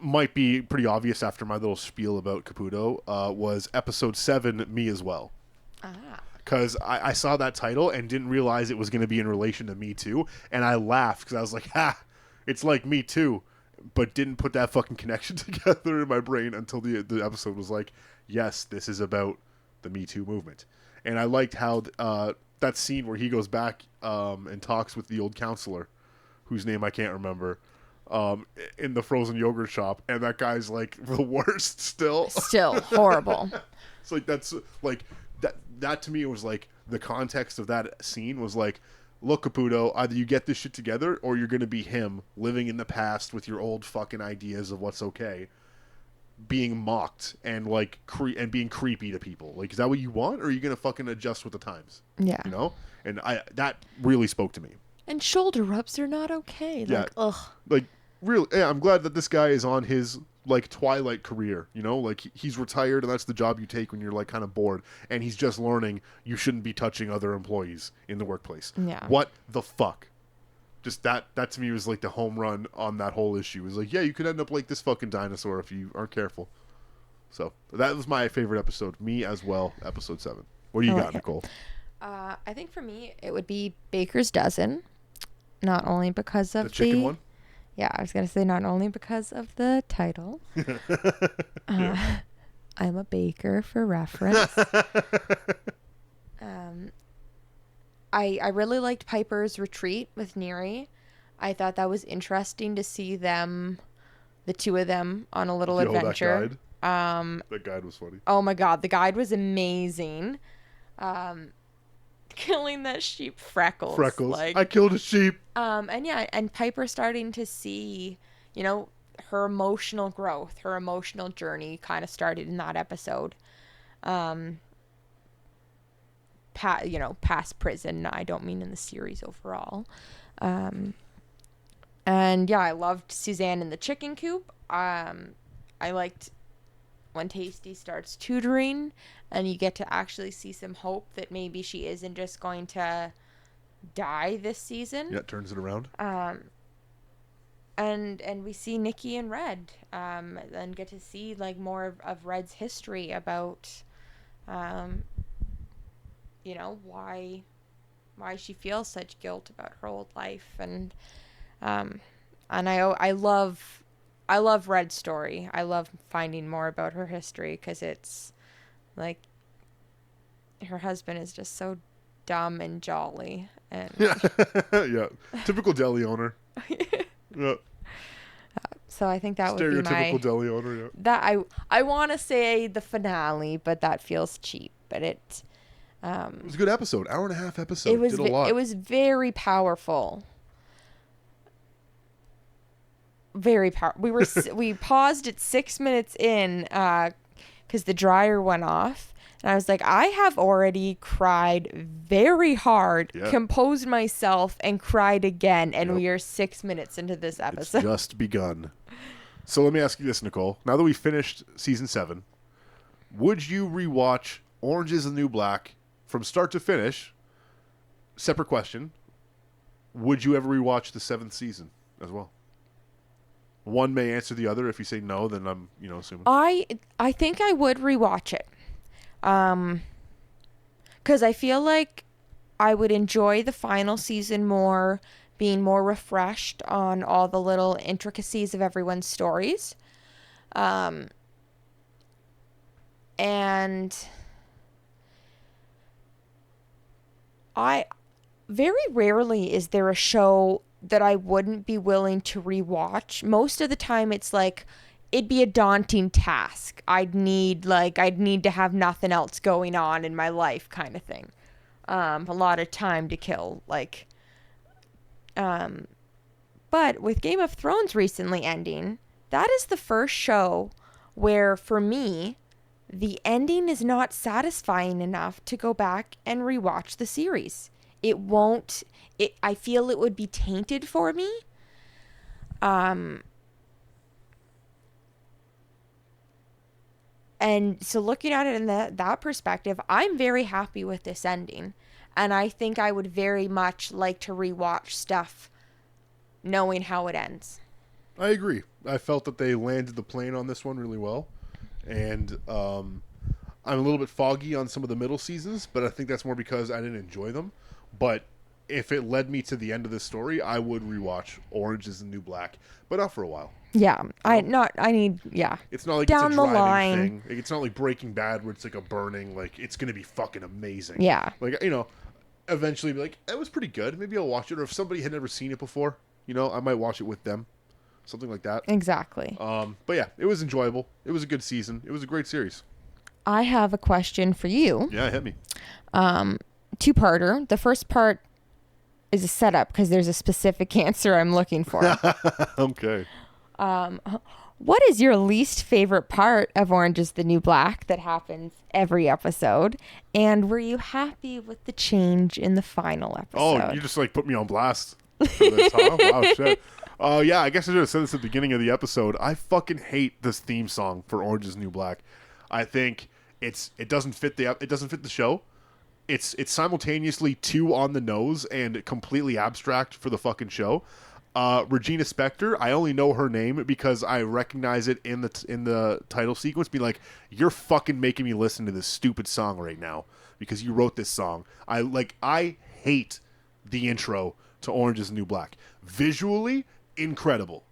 might be pretty obvious after my little spiel about Caputo, was episode 7, Me As Well. Because I saw that title and didn't realize it was going to be in relation to Me Too, and I laughed because I was like, ha, it's like Me Too, but didn't put that fucking connection together in my brain until the episode was like, yes, this is about the Me Too movement. And I liked how that scene where he goes back and talks with the old counselor, whose name I can't remember, in the frozen yogurt shop, and that guy's like the worst still. Still horrible. It's like, that's like that to me was like the context of that scene was like, look, Caputo, either you get this shit together or you're gonna be him living in the past with your old fucking ideas of what's okay, being mocked and like and being creepy to people. Like, is that what you want, or are you gonna fucking adjust with the times? Yeah. You know? And that really spoke to me. And shoulder rubs are not okay. Yeah. Like, ugh. Like, really, yeah, I'm glad that this guy is on his like twilight career, you know, like he's retired and that's the job you take when you're like kind of bored, and he's just learning you shouldn't be touching other employees in the workplace. Yeah. What the fuck? Just that to me was like the home run on that whole issue. It was like, yeah, you could end up like this fucking dinosaur if you aren't careful. So that was my favorite episode. Me As Well, episode 7. What do you got, Nicole? I think for me it would be Baker's Dozen, not only because of The chicken one? Yeah, I was going to say not only because of the title. I'm a baker for reference. I really liked Piper's retreat with Neri. I thought that was interesting to see them, the two of them, on a little adventure. That guide was funny. Oh my god, the guide was amazing. Killing that sheep Freckles. I killed a sheep. And Piper starting to see, you know, her emotional growth, her emotional journey kind of started in that episode. Past prison. I don't mean in the series overall. And yeah, I loved Suzanne in the chicken coop. I liked when Tasty starts tutoring and you get to actually see some hope that maybe she isn't just going to die this season. Yeah, turns it around. And we see Nicky and Red, and get to see like more of Red's history about, why she feels such guilt about her old life, and I love Red's story. I love finding more about her history because it's like her husband is just so dumb and jolly, and yeah, typical deli owner. Yeah. So I think that would be my stereotypical deli owner. Yeah. That I want to say the finale, but that feels cheap. But it was a good episode, hour and a half episode. It did a lot. It was very powerful. Very powerful. We paused at 6 minutes in because the dryer went off. And I was like, I have already cried very hard, composed myself, and cried again. And we are 6 minutes into this episode. It's just begun. So let me ask you this, Nicole. Now that we finished season 7, would you rewatch Orange is the New Black from start to finish? Separate question. Would you ever rewatch the 7th season as well? One may answer the other. If you say no, then I'm, assuming. I think I would rewatch it. Because I feel like I would enjoy the final season more, being more refreshed on all the little intricacies of everyone's stories. And very rarely is there a show that I wouldn't be willing to rewatch. Most of the time it's like, it'd be a daunting task. I'd need to have nothing else going on in my life kind of thing. A lot of time to kill. But with Game of Thrones recently ending, that is the first show where, for me, the ending is not satisfying enough to go back and rewatch the series. I feel it would be tainted for me. And so looking at it in that perspective, I'm very happy with this ending. And I think I would very much like to rewatch stuff knowing how it ends. I agree. I felt that they landed the plane on this one really well. And I'm a little bit foggy on some of the middle seasons, but I think that's more because I didn't enjoy them. But if it led me to the end of this story, I would rewatch Orange is the New Black, but not for a while. Yeah, I need It's not like down it's a the driving line thing. Like, it's not like Breaking Bad where it's like a burning. Like, it's gonna be fucking amazing. Yeah. Like, you know, eventually be like, it was pretty good. Maybe I'll watch it. Or if somebody had never seen it before, you know, I might watch it with them. Something like that. Exactly. But yeah, it was enjoyable. It was a good season. It was a great series. I have a question for you. Yeah, hit me. Two-parter. The first part is a setup because there's a specific answer I'm looking for. Okay. What is your least favorite part of Orange is the New Black that happens every episode? And were you happy with the change in the final episode? Oh, you just like put me on blast for this, huh? Wow, shit. Yeah, I guess I should have said this at the beginning of the episode. I fucking hate this theme song for Orange is the New Black. I think it doesn't fit the show. It's simultaneously too on the nose and completely abstract for the fucking show. Regina Spektor, I only know her name because I recognize it in the title sequence, being like, you're fucking making me listen to this stupid song right now because you wrote this song. I hate the intro to Orange is the New Black. Visually, incredible.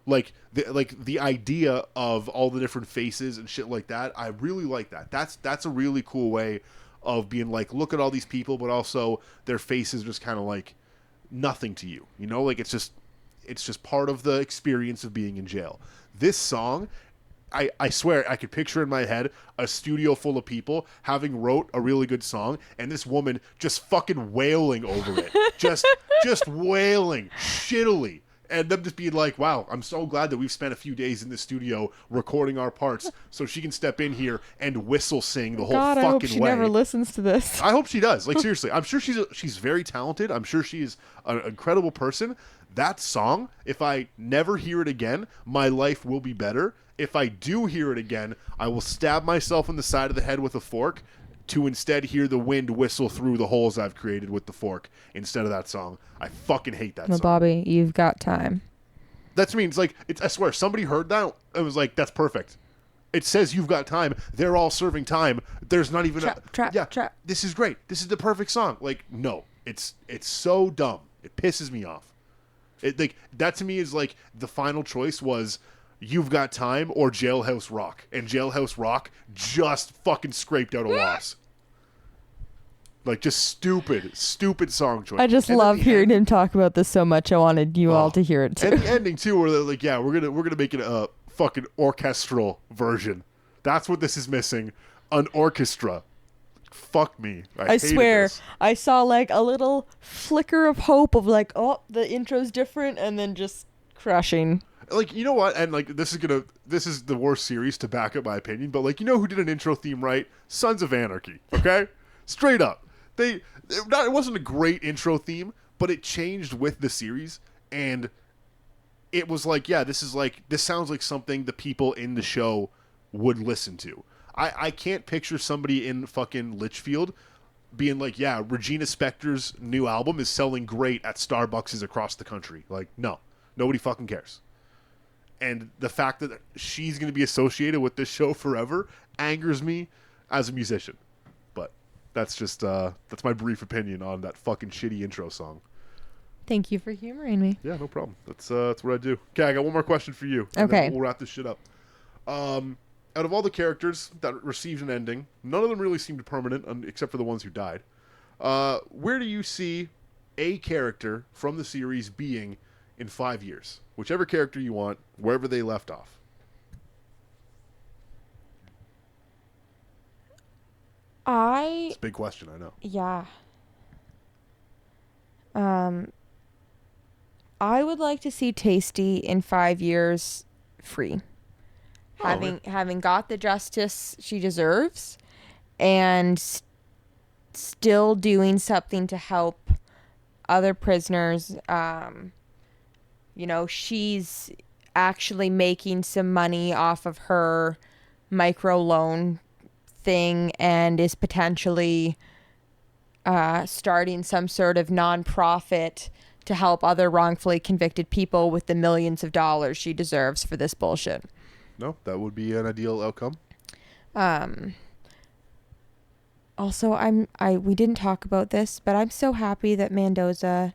Like the idea of all the different faces and shit like that, I really like that. That's a really cool way of being like, look at all these people, but also their faces just kind of like nothing to you. You know, like it's just part of the experience of being in jail. This song, I swear I could picture in my head a studio full of people having wrote a really good song and this woman just fucking wailing over it. just wailing shittily. And them just being like, wow, I'm so glad that we've spent a few days in the studio recording our parts so she can step in here and whistle sing the whole God, fucking I hope she way. never listens to this. I hope she does. Like, seriously, I'm sure she's very talented. I'm sure she's an incredible person. That song, if I never hear it again, my life will be better. If I do hear it again, I will stab myself in the side of the head with a fork to instead hear the wind whistle through the holes I've created with the fork instead of that song. I fucking hate that song. Bobby, you've got time. That's I mean, I swear, somebody heard that and was like, that's perfect. It says you've got time. They're all serving time. There's not even trap. This is great. This is the perfect song. Like, no. It's so dumb. It pisses me off. That to me is like the final choice was You've Got Time or Jailhouse Rock. And Jailhouse Rock just fucking scraped out a loss. Like, just stupid song choice. I just love hearing him talk about this so much. I wanted you all to hear it too. And the ending too, where they're like, yeah, we're gonna make it a fucking orchestral version. That's what this is missing. An orchestra. Fuck me. I swear, I saw like a little flicker of hope of like, oh, the intro's different, and then just crushing. Like, you know what? And like, this is the worst series to back up my opinion, but like, you know who did an intro theme right? Sons of Anarchy. Okay, straight up. It wasn't a great intro theme, but it changed with the series, and it was like, yeah, this sounds like something the people in the show would listen to. I can't picture somebody in fucking Litchfield being like, yeah, Regina Spektor's new album is selling great at Starbucks across the country. Like, no, nobody fucking cares. And the fact that she's going to be associated with this show forever angers me as a musician. But that's just that's my brief opinion on that fucking shitty intro song. Thank you for humoring me. Yeah, no problem. That's what I do. Okay, I got one more question for you. Okay. We'll wrap this shit up. Out of all the characters that received an ending, none of them really seemed permanent, except for the ones who died. Where do you see a character from the series being in 5 years? Whichever character you want, wherever they left off. It's a big question, I know. Yeah. I would like to see Tasty in 5 years free. Having got the justice she deserves and still doing something to help other prisoners. She's actually making some money off of her micro loan thing and is potentially starting some sort of nonprofit to help other wrongfully convicted people with the millions of dollars she deserves for this bullshit. No, that would be an ideal outcome. Also, we didn't talk about this, but I'm so happy that Mendoza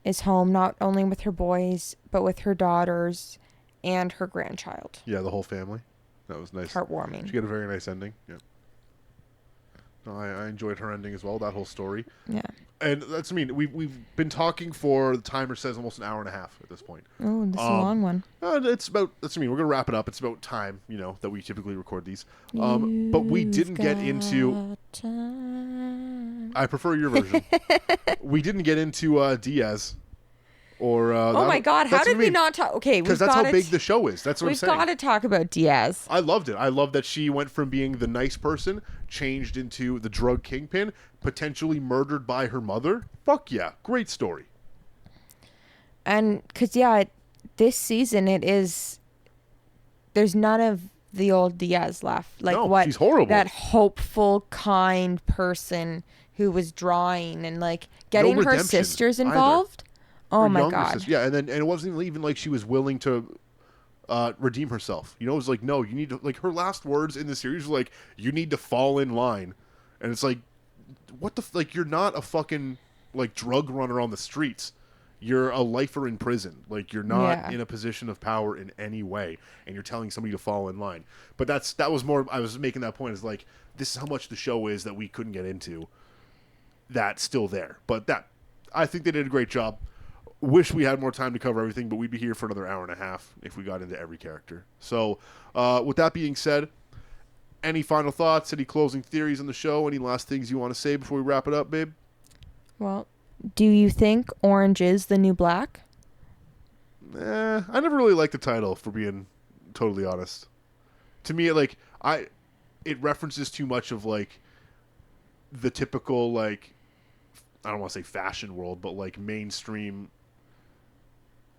is home, not only with her boys, but with her daughters and her grandchild. Yeah, the whole family. That was nice. Heartwarming. She got a very nice ending. Yeah. No, I enjoyed her ending as well, that whole story. Yeah. And that's, I mean, we've been talking for, the timer says, almost an hour and a half at this point. Oh, this is a long one. It's about, that's, I mean, we're going to wrap it up. It's about time, that we typically record these. But we didn't get into... Time. I prefer your version. We didn't get into Diaz. Or oh my God! How did we not talk? Okay, because that's how big the show is. That's what I'm saying. We've got to talk about Diaz. I loved it. I love that she went from being the nice person, changed into the drug kingpin, potentially murdered by her mother. Fuck yeah, great story. And because this season there's none of the old Diaz left. Like no, what? She's horrible. That hopeful, kind person who was drawing and like getting her sisters involved. Either. Oh my God. Sister. Yeah, and it wasn't even like she was willing to redeem herself. It was like, no, you need to, like, her last words in the series were like, you need to fall in line. And it's like, what the, like, you're not a fucking, like, drug runner on the streets. You're a lifer in prison. Like, you're not in a position of power in any way. And you're telling somebody to fall in line. But that was more, I was making that point, is like, this is how much the show is that we couldn't get into. That's still there. But I think they did a great job. Wish we had more time to cover everything, but we'd be here for another hour and a half if we got into every character. So, with that being said, any final thoughts, any closing theories on the show, any last things you want to say before we wrap it up, babe? Well, do you think orange is the new black? I never really liked the title, for being totally honest. To me, like, it references too much of, like, the typical, like, I don't want to say fashion world, but, like, mainstream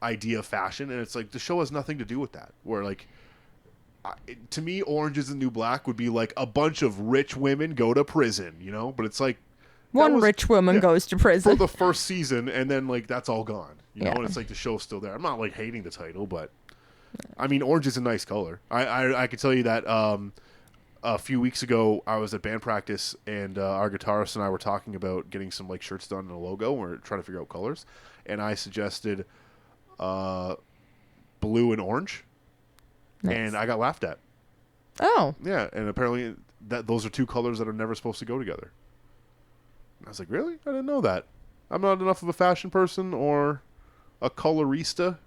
idea of fashion, and it's like the show has nothing to do with that. Where, like, to me, Orange is the New Black would be like a bunch of rich women go to prison, but it's like one rich woman goes to prison for the first season, and then like that's all gone, and it's like the show's still there. I'm not like hating the title, but I mean, orange is a nice color. I can tell you that a few weeks ago I was at band practice, and our guitarist and I were talking about getting some like shirts done and a logo, and we're trying to figure out colors, and I suggested blue and orange. Nice. And I got laughed at. Oh. Yeah, and apparently those are two colors that are never supposed to go together. And I was like, really? I didn't know that. I'm not enough of a fashion person or a colorista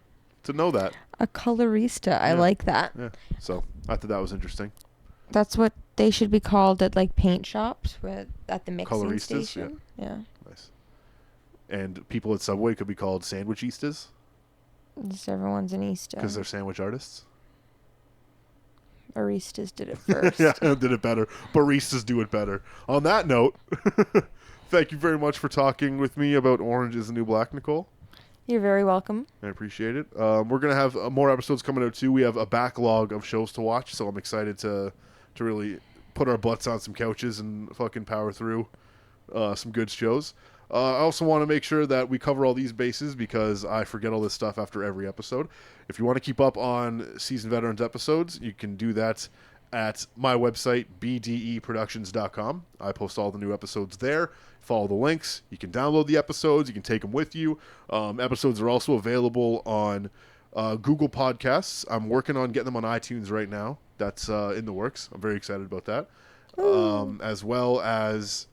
to know that. A colorista. I like that. Yeah. So I thought that was interesting. That's what they should be called at like paint shops at the mixing coloristas, station. Yeah. Nice. And people at Subway could be called sandwichistas. Just everyone's an Easter. Because they're sandwich artists. Baristas did it first. Yeah, did it better. Baristas do it better. On that note, thank you very much for talking with me about Orange is the New Black, Nicole. You're very welcome. I appreciate it. We're going to have more episodes coming out, too. We have a backlog of shows to watch, so I'm excited to really put our butts on some couches and fucking power through some good shows. I also want to make sure that we cover all these bases because I forget all this stuff after every episode. If you want to keep up on Seasoned Veterans episodes, you can do that at my website, bdeproductions.com. I post all the new episodes there. Follow the links. You can download the episodes. You can take them with you. Episodes are also available on Google Podcasts. I'm working on getting them on iTunes right now. That's in the works. I'm very excited about that. As well as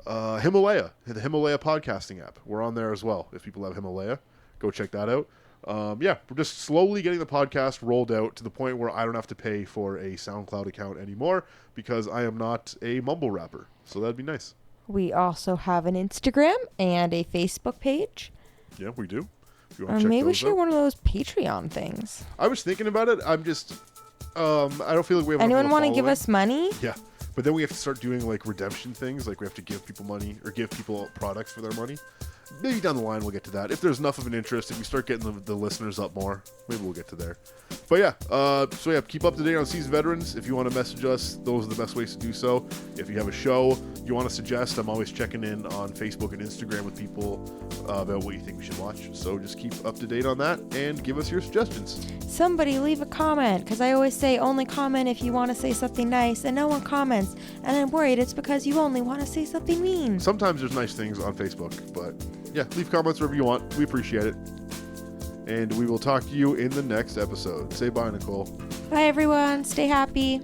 Himalaya, the Himalaya podcasting app. We're on there as well. If people have Himalaya, go check that out. We're just slowly getting the podcast rolled out to the point where I don't have to pay for a SoundCloud account anymore because I am not a mumble rapper. So that'd be nice. We also have an Instagram and a Facebook page. Yeah, we do. If you want to check maybe we should do one of those Patreon things. I was thinking about it. I'm just, I don't feel like we have. Anyone want to give us money? Yeah. But then we have to start doing like redemption things. Like we have to give people money or give people products for their money. maybe down the line we'll get to that. If there's enough of an interest, if we start getting the listeners up more, maybe we'll get to there. But yeah, keep up to date on Seasoned Veterans. If you want to message us, those are the best ways to do so. If you have a show you want to suggest, I'm always checking in on Facebook and Instagram with people about what you think we should watch. So just keep up to date on that and give us your suggestions. Somebody leave a comment, because I always say only comment if you want to say something nice, and no one comments, and I'm worried it's because you only want to say something mean. Sometimes there's nice things on Facebook, but yeah, leave comments wherever you want. We appreciate it. And we will talk to you in the next episode. Say bye, Nicole. Bye, everyone. Stay happy.